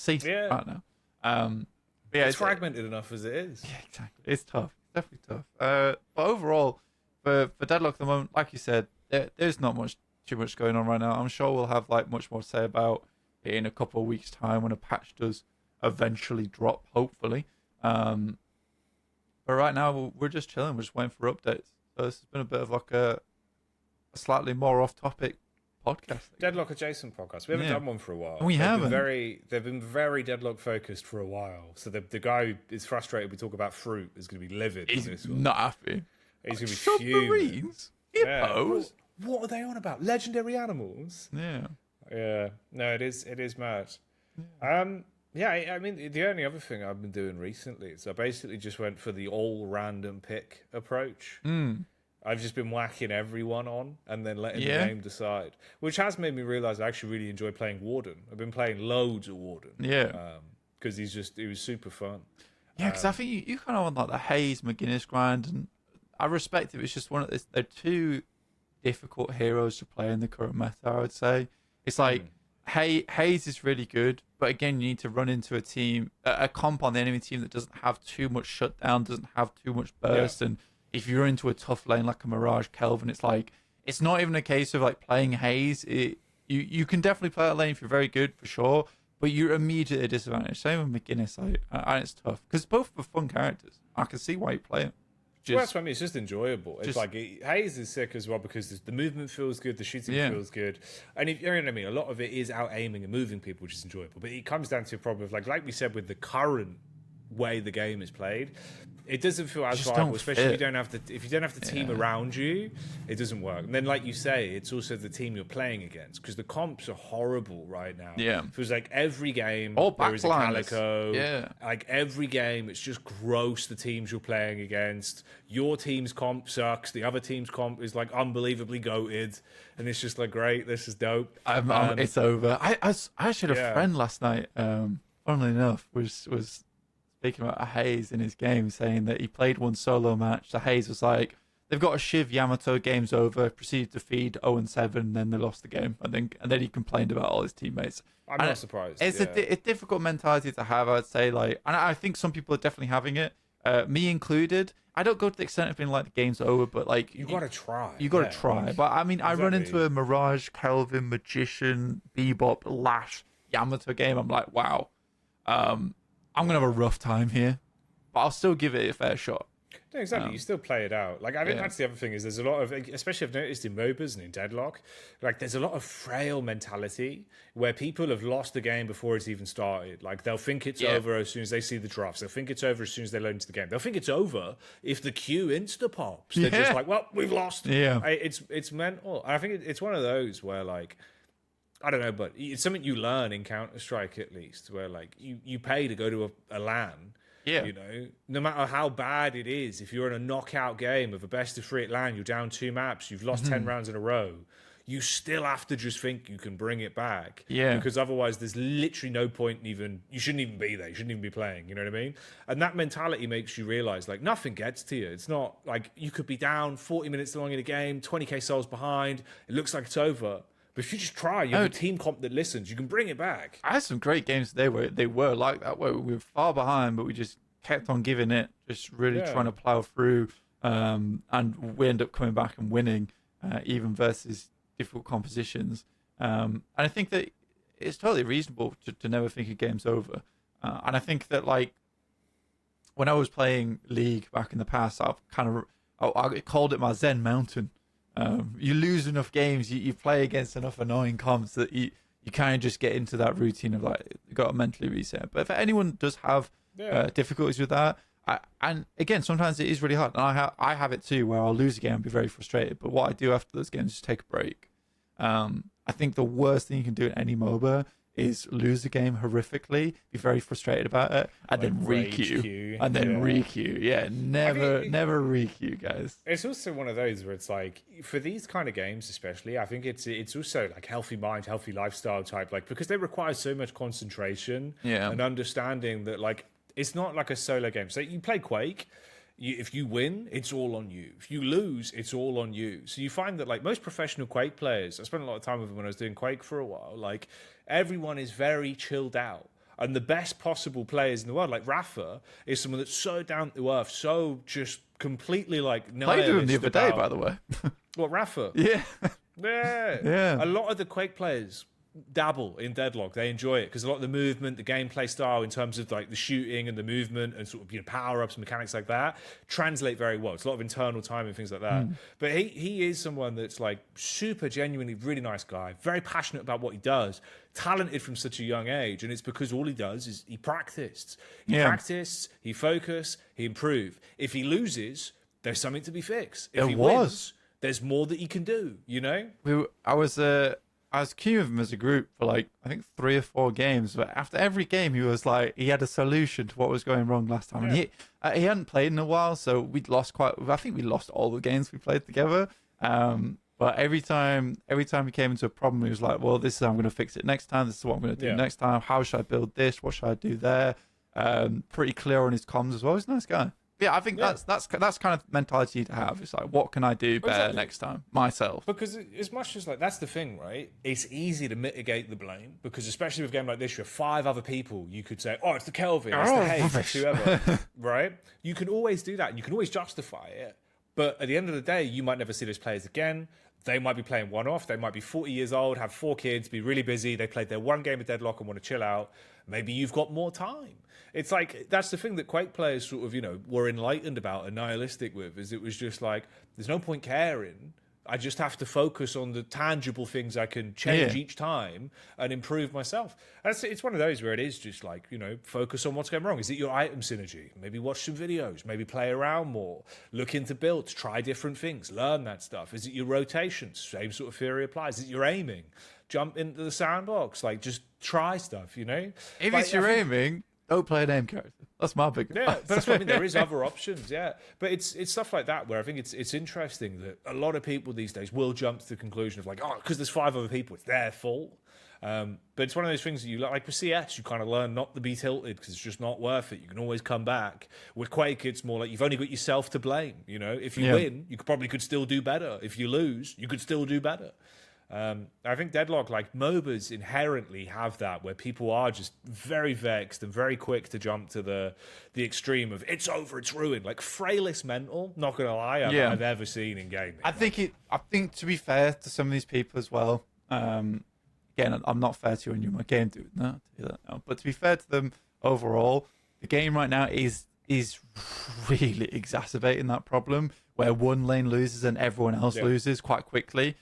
[SPEAKER 2] ceasing
[SPEAKER 1] Yeah.
[SPEAKER 2] right now. But yeah,
[SPEAKER 1] It's fragmented enough as it is.
[SPEAKER 2] Yeah, exactly. It's tough. It's definitely tough. But overall, for Deadlock at the moment, like you said, there's not too much going on right now. I'm sure we'll have like much more to say about it in a couple of weeks' time when a patch does eventually drop, hopefully. But right now we're just chilling. We're just waiting for updates. So this has been a bit of like a slightly more off-topic podcast.
[SPEAKER 1] Deadlock Adjacent podcast. We haven't done one for a while.
[SPEAKER 2] We haven't.
[SPEAKER 1] They've been very Deadlock focused for a while. So the guy who is frustrated we talk about fruit is going to be livid.
[SPEAKER 2] He's
[SPEAKER 1] in this one.
[SPEAKER 2] not happy.
[SPEAKER 1] He's going to be fuming.
[SPEAKER 2] Submarines? Hippos?
[SPEAKER 1] What are they on about? Legendary animals?
[SPEAKER 2] Yeah.
[SPEAKER 1] Yeah. No, it is mad. Yeah. I mean, the only other thing I've been doing recently is I basically just went for the all random pick approach. I've just been whacking everyone on and then letting the game decide, which has made me realize I actually really enjoy playing Warden. I've been playing loads of Warden.
[SPEAKER 2] Yeah.
[SPEAKER 1] Because he was super fun.
[SPEAKER 2] Yeah, because I think you kind of want like the Hayes McGuinness grind, and I respect it. It's just one of this. They're two difficult heroes to play in the current meta. I would say it's like Hayes is really good, but again, you need to run into a team, a comp on the enemy team that doesn't have too much shutdown, doesn't have too much burst, and if you're into a tough lane like a Mirage Kelvin, it's like it's not even a case of like playing Hayes. You can definitely play that lane if you're very good for sure, but you're immediately at a disadvantage. Same with McGuinness, and it's tough because both are fun characters. I can see why you play them.
[SPEAKER 1] Well, that's what I mean. It's just enjoyable. It's like Hayes is sick as well because the movement feels good, the shooting feels good, and if you know what I mean, a lot of it is out aiming and moving people, which is enjoyable. But it comes down to a problem of like we said with the current way the game is played, it doesn't feel as viable, especially if you don't have the team around you. It doesn't work. And then, like you say, it's also the team you're playing against because the comps are horrible right now.
[SPEAKER 2] Yeah,
[SPEAKER 1] it feels like every game
[SPEAKER 2] there
[SPEAKER 1] is a Calico.
[SPEAKER 2] Yeah,
[SPEAKER 1] like every game, it's just gross. The teams you're playing against, your team's comp sucks. The other team's comp is like unbelievably goated, and it's just like great. This is dope.
[SPEAKER 2] It's over. I actually had a friend last night. Funnily enough, was speaking about a Hayes in his game, saying that he played one solo match. So Hayes was like, they've got a Shiv Yamato, game's over, proceeded to feed 0-7, then they lost the game. And then he complained about all his teammates.
[SPEAKER 1] I'm not surprised.
[SPEAKER 2] It's a difficult mentality to have, I'd say. Like, and I think some people are definitely having it, me included. I don't go to the extent of being like the game's over, but like
[SPEAKER 1] you gotta try.
[SPEAKER 2] You gotta try. But I mean, exactly. I run into a Mirage, Kelvin, Magician, Bebop, Lash, Yamato game. I'm like, wow. I'm going to have a rough time here, but I'll still give it a fair shot.
[SPEAKER 1] No, exactly. You still play it out. Like, I think that's the other thing is there's a lot of, especially I've noticed in MOBAs and in Deadlock, like there's a lot of frail mentality where people have lost the game before it's even started. Like they'll think it's over as soon as they see the drafts. They'll think it's over as soon as they load into the game. They'll think it's over if the queue insta-pops. They're just like, well, we've lost.
[SPEAKER 2] Yeah.
[SPEAKER 1] It's mental. I think it's one of those where like, I don't know, but it's something you learn in Counter-Strike at least, where like you pay to go to a LAN.
[SPEAKER 2] Yeah.
[SPEAKER 1] You know, no matter how bad it is, if you're in a knockout game of a best of 3 at LAN, you're down 2 maps, you've lost 10 rounds in a row, you still have to just think you can bring it back.
[SPEAKER 2] Yeah.
[SPEAKER 1] Because otherwise there's literally no point you shouldn't even be there. You shouldn't even be playing. You know what I mean? And that mentality makes you realize like nothing gets to you. It's not like you could be down 40 minutes long in a game, 20k souls behind. It looks like it's over. But if you just try, you have a team comp that listens, you can bring it back.
[SPEAKER 2] I had some great games today where they were like that, where we were far behind, but we just kept on giving it, just really trying to plow through, and we end up coming back and winning, even versus difficult compositions. And I think that it's totally reasonable to never think a game's over. And I think that like when I was playing League back in the past, I called it my Zen mountain. You lose enough games, you play against enough annoying comps that you kind of just get into that routine of like you got to mentally reset. But if anyone does have difficulties with that, and again sometimes it is really hard, and I have it too, where I'll lose a game and be very frustrated. But what I do after those games is take a break. I think the worst thing you can do in any MOBA is lose a game horrifically, be very frustrated about it, and like then re-queue. And then re-queue. Yeah, never re-queue, guys.
[SPEAKER 1] It's also one of those where it's like, for these kind of games especially, I think it's also like healthy mind, healthy lifestyle type, like because they require so much concentration and understanding that like, it's not like a solo game. So you play Quake, if you win, it's all on you. If you lose, it's all on you. So you find that like most professional Quake players, I spent a lot of time with them when I was doing Quake for a while, like everyone is very chilled out. And the best possible players in the world, like Rafa, is someone that's so down to earth, so just completely like
[SPEAKER 2] Played with him the other day, by the way.
[SPEAKER 1] What, Rafa?
[SPEAKER 2] Yeah.
[SPEAKER 1] Yeah. A lot of the Quake players dabble in Deadlock. They enjoy it because a lot of the movement, the gameplay style in terms of like the shooting and the movement and sort of, you know, power-ups, mechanics like that translate very well. It's a lot of internal time and things like that. But he is someone that's like super genuinely really nice guy, very passionate about what he does, talented from such a young age, and it's because all he does is he practiced. He focused, he improved. If he loses, there's something to be fixed. If he wins, there's more that he can do, you know?
[SPEAKER 2] I was queuing with him as a group for like, I think 3 or 4 games, but after every game he was like, he had a solution to what was going wrong last time.
[SPEAKER 1] Yeah.
[SPEAKER 2] And he hadn't played in a while, so we'd lost I think we lost all the games we played together. But every time he came into a problem, he was like, well, this is how I'm going to fix it next time. This is what I'm going to do next time. How should I build this? What should I do there? Pretty clear on his comms as well. He's a nice guy. Yeah, I think that's kind of mentality to have. It's like, what can I do better next time myself?
[SPEAKER 1] Because as much as like that's the thing, right? It's easy to mitigate the blame because especially with a game like this, you have 5 other people. You could say, "Oh, it's the Kelvin, it's the Hayes, it's whoever," right? You can always do that, and you can always justify it. But at the end of the day, you might never see those players again. They might be playing one-off. They might be 40 years old, have 4 kids, be really busy. They played their one game of Deadlock and want to chill out. Maybe you've got more time. It's like, that's the thing that Quake players sort of, you know, were enlightened about and nihilistic with, is it was just like, there's no point caring. I just have to focus on the tangible things I can change each time and improve myself. It's one of those where it is just like, you know, focus on what's going wrong. Is it your item synergy? Maybe watch some videos, maybe play around more, look into builds, try different things, learn that stuff. Is it your rotations? Same sort of theory applies. Is it your aiming? Jump into the sandbox, like just try stuff, you know?
[SPEAKER 2] If it's your aiming, don't play an aim character. That's my big advice.
[SPEAKER 1] Yeah, but that's what I mean. There is other options, yeah. But it's stuff like that where I think it's interesting that a lot of people these days will jump to the conclusion of like, oh, because there's 5 other people, it's their fault. But it's one of those things that you like with CS, you kind of learn not to be tilted because it's just not worth it. You can always come back. With Quake, it's more like you've only got yourself to blame. You know, if you win, you probably could still do better. If you lose, you could still do better. I think Deadlock, like MOBAs inherently have that where people are just very vexed and very quick to jump to the extreme of it's over, it's ruined. Like frailest mental, not gonna lie, I've ever seen in gaming.
[SPEAKER 2] I think to be fair to some of these people as well, again, I'm not fair to you and you're my game dude. No, I'll tell you that now. But to be fair to them overall, the game right now is really exacerbating that problem where one lane loses and everyone else loses quite quickly.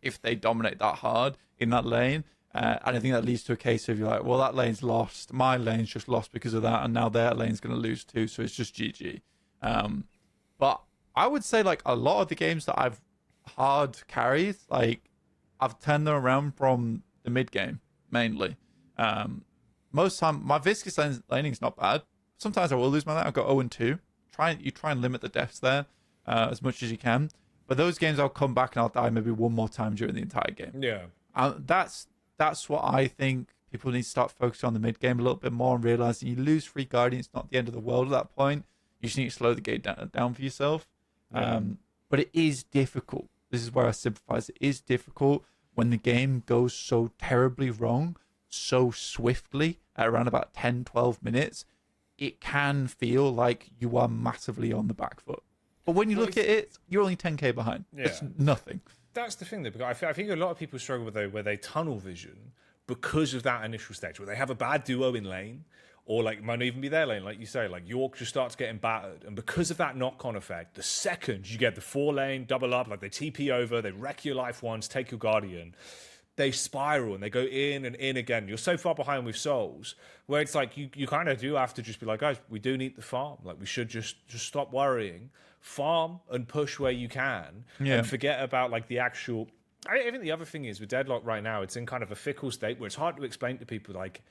[SPEAKER 2] If they dominate that hard in that lane. And I think that leads to a case of you're like, well, that lane's lost. My lane's just lost because of that. And now their lane's going to lose too. So it's just GG. But I would say like a lot of the games that I've hard carried, like I've turned them around from the mid game mainly. Most time, my viscous laning's not bad. Sometimes I will lose my lane. I've got 0-2. You try and limit the deaths there as much as you can. But those games, I'll come back and I'll die maybe one more time during the entire game.
[SPEAKER 1] Yeah.
[SPEAKER 2] That's what I think people need to start focusing on the mid game a little bit more and realizing you lose 3 Guardians, it's not the end of the world at that point. You just need to slow the game down for yourself. Yeah. But it is difficult. This is where I sympathize. It is difficult when the game goes so terribly wrong, so swiftly at around about 10, 12 minutes. It can feel like you are massively on the back foot. But when you look at it, you're only 10k behind. Yeah. It's nothing.
[SPEAKER 1] That's the thing, though, because I think a lot of people struggle with where they tunnel vision because of that initial stage, where they have a bad duo in lane, or like might not even be their lane, like you say, like York just starts getting battered, and because of that knock-on effect, the second you get the 4-lane double up, like they TP over, they wreck your life once, take your Guardian, they spiral and they go in and in again. You're so far behind with souls where it's like you kind of do have to just be like, guys, we do need the farm. Like we should just stop worrying, farm and push where you can, and forget about like the actual. I think the other thing is with Deadlock right now, it's in kind of a fickle state where it's hard to explain to people like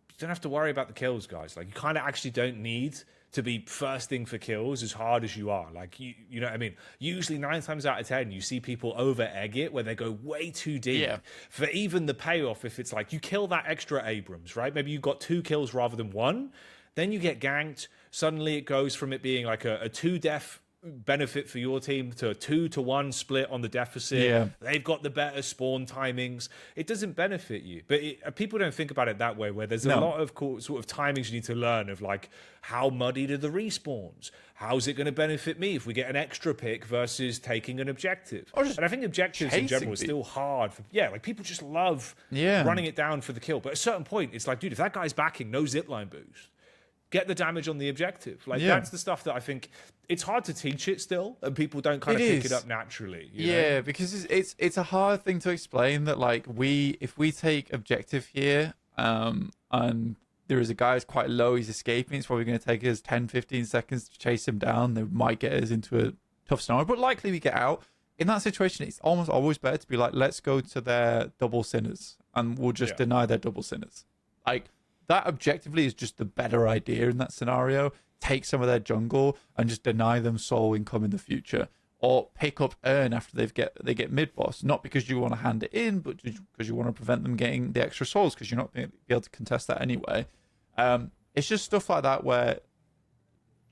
[SPEAKER 1] you don't have to worry about the kills, guys. Like you kind of actually don't need to be firsting for kills as hard as you are. Like, you know what I mean? Usually 9 times out of 10, you see people over-egg it where they go way too deep for even the payoff. If it's like you kill that extra Abrams, right? Maybe you got 2 kills rather than 1. Then you get ganked. Suddenly it goes from it being like a 2-death benefit for your team to a 2-to-1 split on the deficit.
[SPEAKER 2] Yeah.
[SPEAKER 1] They've got the better spawn timings. It doesn't benefit you. But people don't think about it that way, where there's a lot of sort of timings you need to learn of like, how muddy are the respawns? How's it going to benefit me if we get an extra pick versus taking an objective? And I think objectives in general are still hard. Like people just love running it down for the kill. But at a certain point, it's like, dude, if that guy's backing no zipline boost, get the damage on the objective. Like that's the stuff that I think it's hard to teach it still, and people don't kind of pick it up naturally. You know?
[SPEAKER 2] Because it's a hard thing to explain that like if we take objective here, and there is a guy who's quite low, he's escaping, it's probably going to take us 10-15 seconds to chase him down. They might get us into a tough scenario, but likely we get out. In that situation, it's almost always better to be like, let's go to their double sinners and we'll just deny their double sinners. Like, that objectively is just the better idea in that scenario. Take some of their jungle and just deny them soul income in the future, or pick up earn after they get mid boss. Not because you want to hand it in, but because you want to prevent them getting the extra souls, because you're not going to be able to contest that anyway. It's just stuff like that where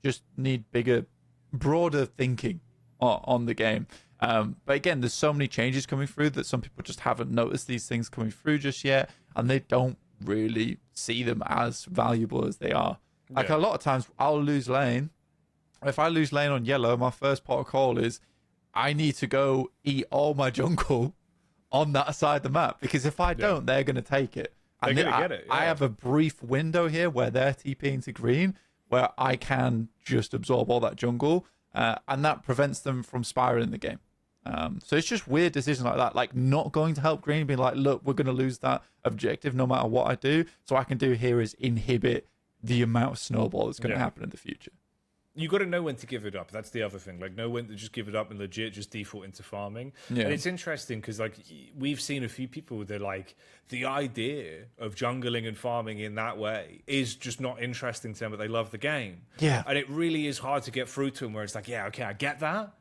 [SPEAKER 2] just need bigger, broader thinking on the game. But again, there's so many changes coming through that some people just haven't noticed these things coming through just yet, and they don't really see them as valuable as they are. Like a lot of times I'll lose lane. If I lose lane on yellow, my first port of call is I need to go eat all my jungle on that side of the map, because if I don't, they're going to take it. And
[SPEAKER 1] they're going to get it.
[SPEAKER 2] I have a brief window here where they're TPing to green, where I can just absorb all that jungle, and that prevents them from spiraling the game. So it's just weird decisions like that, like not going to help green, being like, look, we're going to lose that objective no matter what I do. So I can do here is inhibit the amount of snowball that's going to happen in the future.
[SPEAKER 1] You got to know when to give it up. That's the other thing. Like, know when to just give it up and legit just default into farming. And it's interesting because, like, we've seen a few people that, like, the idea of jungling and farming in that way is just not interesting to them, but they love the game.
[SPEAKER 2] Yeah.
[SPEAKER 1] And it really is hard to get through to them where it's like, yeah, okay, I get that,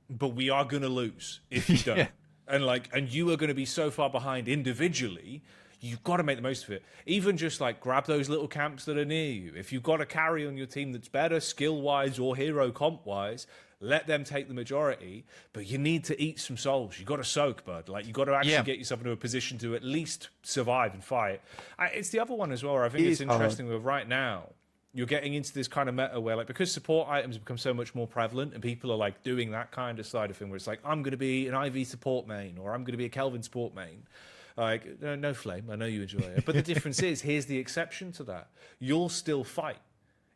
[SPEAKER 1] but we are going to lose if you don't. And you are going to be so far behind individually. You've got to make the most of it. Even just like grab those little camps that are near you. If you've got a carry on your team that's better skill-wise or hero comp-wise, let them take the majority. But you need to eat some souls. You've got to soak, bud. Like, you've got to actually get yourself into a position to at least survive and fight. It's the other one as well, where I think it's interesting with right now. You're getting into this kind of meta where, like, because support items become so much more prevalent and people are, like, doing that kind of side of thing where it's like, I'm going to be an IV support main or I'm going to be a Kelvin support main. Like, no flame, I know you enjoy it. But the difference is, here's the exception to that. You'll still fight.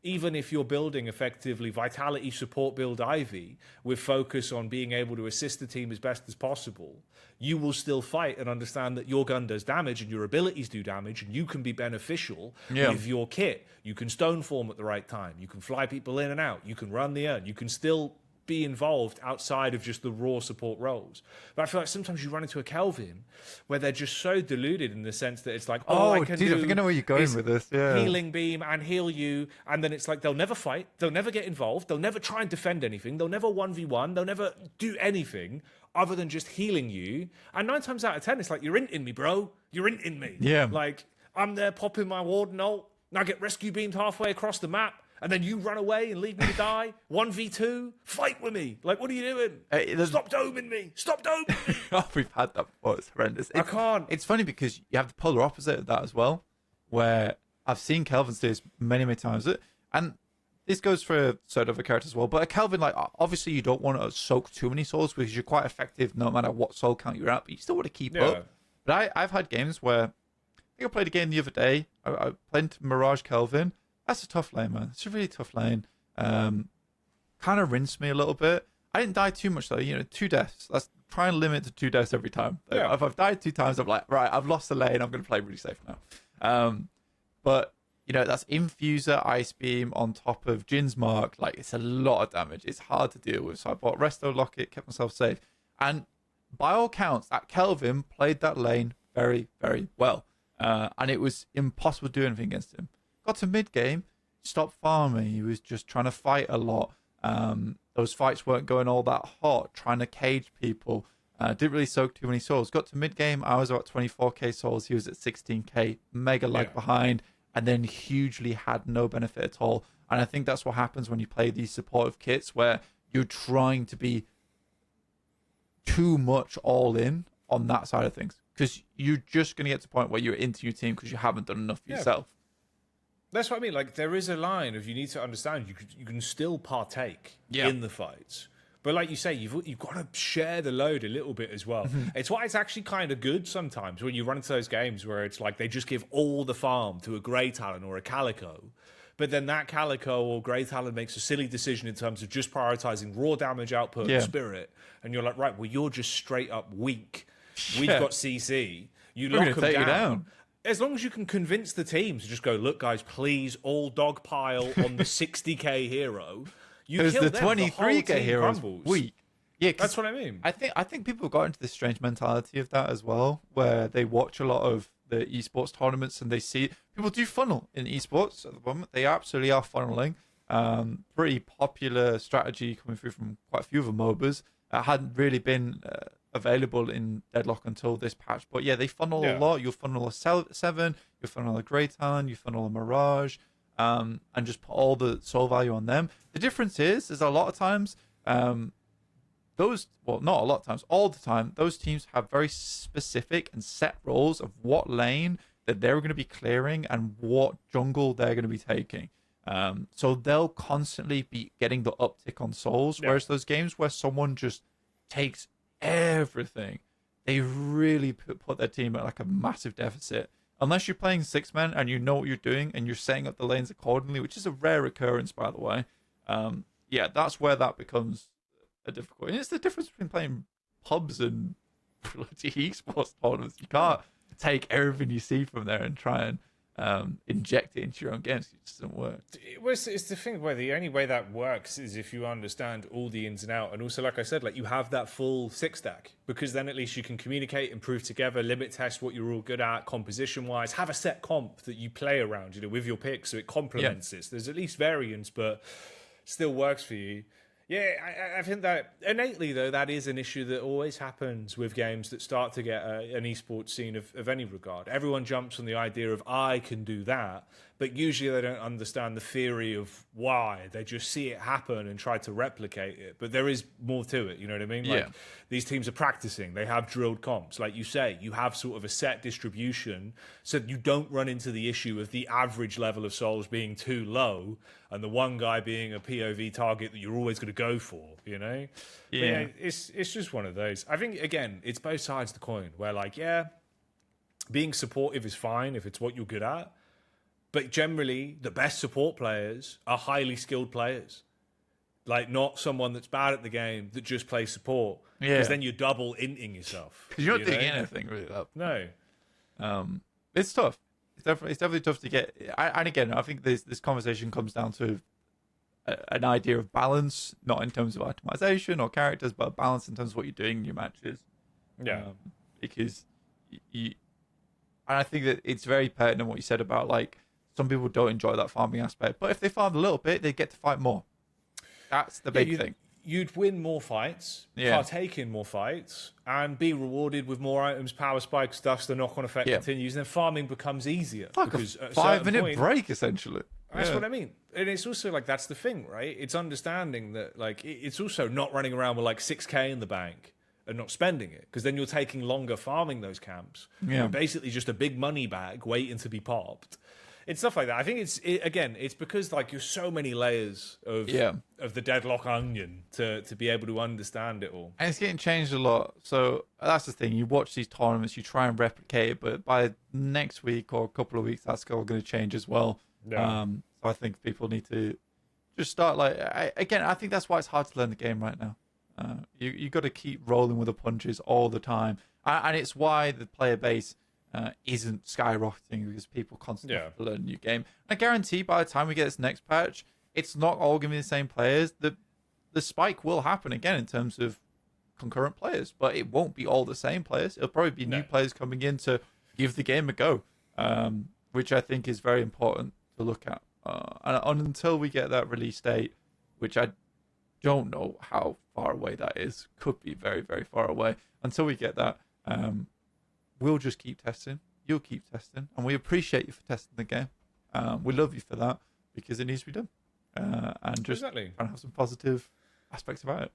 [SPEAKER 1] Even if you're building effectively Vitality support build Ivy with focus on being able to assist the team as best as possible, you will still fight and understand that your gun does damage and your abilities do damage, and you can be beneficial with your kit. You can stone form at the right time. You can fly people in and out. You can run the urn. You can still be involved outside of just the raw support roles. But I feel like sometimes you run into a Kelvin where they're just so deluded in the sense that it's like, I think I know where you're going with this. Healing beam and heal you, and then it's like they'll never fight, they'll never get involved, they'll never try and defend anything, they'll never 1v1, they'll never do anything other than just healing you. And 9 times out of 10, it's like, you're inting me, bro. You're inting me. Yeah. Like, I'm there popping my warden ult, and I get rescue beamed halfway across the map, and then you run away and leave me to die. 1v2, fight with me. Like, what are you doing? Stop doming me. Stop doming me.
[SPEAKER 2] We've had that before. It's horrendous.
[SPEAKER 1] I can't.
[SPEAKER 2] It's funny because you have the polar opposite of that as well, where I've seen Kelvin do this many, many times. And this goes for certain other characters as well. But a Kelvin, like, obviously you don't want to soak too many souls because you're quite effective no matter what soul count you're at, but you still want to keep up. But I've had games where, I think I played a game the other day. I played Mirage Kelvin. That's a tough lane, man. It's a really tough lane. Kind of rinsed me a little bit. I didn't die too much, though. 2 deaths. Let's try and limit to 2 deaths every time. Yeah. If I've died 2 times, I'm like, right, I've lost the lane. I'm going to play really safe now. But, that's Infuser, Ice Beam on top of Jin's Mark. Like, it's a lot of damage. It's hard to deal with. So I bought Resto Locket, kept myself safe. And by all counts, that Kelvin played that lane very, very well. And it was impossible to do anything against him. Got to mid-game, stopped farming. He was just trying to fight a lot. Those fights weren't going all that hot, trying to cage people. Didn't really soak too many souls. Got to mid-game, I was about 24k souls. He was at 16k, mega lag behind, and then hugely had no benefit at all. And I think that's what happens when you play these supportive kits where you're trying to be too much all in on that side of things, because you're just going to get to the point where you're into your team because you haven't done enough for yourself.
[SPEAKER 1] That's what I mean. Like, there is a line of, you need to understand you can still partake in the fights. But like you say, you've got to share the load a little bit as well. It's why it's actually kind of good sometimes when you run into those games where it's like they just give all the farm to a Grey Talon or a Calico, but then that Calico or Grey Talon makes a silly decision in terms of just prioritizing raw damage output and spirit, and you're like, right, well, you're just straight up weak. We've got CC. You lock them down. As long as you can convince the team to just go, look, guys, please all dogpile on the 60k hero. You kill
[SPEAKER 2] the
[SPEAKER 1] them,
[SPEAKER 2] 23k hero is weak. Yeah,
[SPEAKER 1] that's what I mean.
[SPEAKER 2] I think people have got into this strange mentality of that as well, where they watch a lot of the esports tournaments and they see people do funnel in esports at the moment. They absolutely are funneling. Pretty popular strategy coming through from quite a few of the MOBAs. Hadn't really been available in Deadlock until this patch, but yeah, they funnel a lot. You'll funnel a 7, you'll funnel a Grey Talon, you funnel a Mirage. And just put all the soul value on them. The difference is a lot of times, not a lot of times, all the time, those teams have very specific and set roles of what lane that they're going to be clearing and what jungle they're going to be taking. So they'll constantly be getting the uptick on souls, whereas those games where someone just takes everything, they really put their team at like a massive deficit. Unless you're playing 6-man and you know what you're doing and you're setting up the lanes accordingly, which is a rare occurrence, by the way. That's where that becomes a difficult. And it's the difference between playing pubs and bloody esports tournaments. You can't take everything you see from there and try and inject it into your own games. It just doesn't work.
[SPEAKER 1] It's the thing where the only way that works is if you understand all the ins and outs, and also, like I said, like you have that full 6-stack, because then at least you can communicate, improve together, limit test what you're all good at, composition wise, have a set comp that you play around, with your picks, so it complements this. There's at least variance, but still works for you. Yeah, I think that innately, though, that is an issue that always happens with games that start to get an esports scene of any regard. Everyone jumps on the idea of, I can do that, but usually they don't understand the theory of why. They just see it happen and try to replicate it. But there is more to it, you know what I mean? Like, these teams are practicing. They have drilled comps. Like you say, you have sort of a set distribution so you don't run into the issue of the average level of souls being too low and the one guy being a POV target that you're always going to go for, Yeah, it's just one of those. I think, again, it's both sides of the coin where, like, being supportive is fine if it's what you're good at. But generally, the best support players are highly skilled players. Like, not someone that's bad at the game that just plays support. Because then you're double inting yourself.
[SPEAKER 2] Because you're not doing anything really.
[SPEAKER 1] No.
[SPEAKER 2] It's tough. It's definitely tough to get. And again, I think this conversation comes down to an idea of balance, not in terms of itemization or characters, but balance in terms of what you're doing in your matches. Because and I think that it's very pertinent what you said about, like, some people don't enjoy that farming aspect, but if they farmed a little bit, they get to fight more. That's the big thing.
[SPEAKER 1] You'd win more fights, partake in more fights, and be rewarded with more items, power spikes, stuff, so the knock-on effect continues, and then farming becomes easier.
[SPEAKER 2] Like a 5-minute break, essentially.
[SPEAKER 1] That's what I mean. And it's also, like, that's the thing, right? It's understanding that, like, it's also not running around with, like, 6k in the bank and not spending it, because then you're taking longer farming those camps. You're basically just a big money bag waiting to be popped. It's stuff like that. I think it's because, like, you're so many layers of the Deadlock onion to be able to understand it all.
[SPEAKER 2] And it's getting changed a lot. So that's the thing. You watch these tournaments, you try and replicate it, but by next week or a couple of weeks, that's all going to change as well. So I think people need to just start, like, I think that's why it's hard to learn the game right now. You got to keep rolling with the punches all the time. And it's why the player base isn't skyrocketing, because people constantly learn a new game. And I guarantee by the time we get this next patch, it's not all going to be the same players. The spike will happen again in terms of concurrent players, but it won't be all the same players. It'll probably be new players coming in to give the game a go, which I think is very important to look at. And until we get that release date, which I don't know how far away that is, could be very, very far away. Until we get that, we'll just keep testing. You'll keep testing, and we appreciate you for testing the game. We love you for that, because it needs to be done. And just trying to have some positive aspects about it.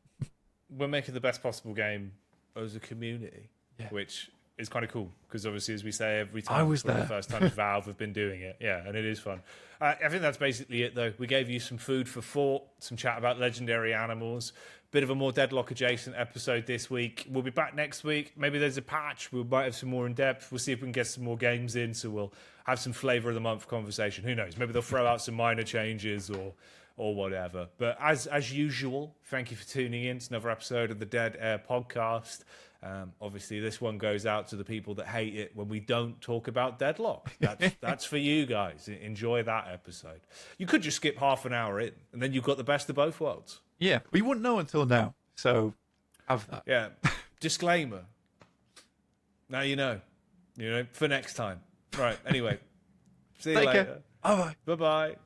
[SPEAKER 1] We're making the best possible game as a community, which is kind of cool because obviously, as we say every time,
[SPEAKER 2] I was
[SPEAKER 1] the
[SPEAKER 2] there.
[SPEAKER 1] first time Valve have been doing it. Yeah, and it is fun. I think that's basically it, though. We gave you some food for thought, some chat about legendary animals, bit of a more Deadlock adjacent episode this week. We'll be back next week. Maybe there's a patch. We might have some more in depth. We'll see if we can get some more games in, so we'll have some flavor of the month conversation. Who knows? Maybe they'll throw out some minor changes or whatever. But as usual, thank you for tuning in. It's another episode of the Dead Air podcast. Obviously, this one goes out to the people that hate it when we don't talk about Deadlock. That's for you guys. Enjoy that episode. You could just skip half an hour in, and then you've got the best of both worlds.
[SPEAKER 2] Yeah, we wouldn't know until now. So have that.
[SPEAKER 1] Yeah. Disclaimer. Now you know. For next time. Right. Anyway. See you later.
[SPEAKER 2] Bye-bye.
[SPEAKER 1] Bye-bye.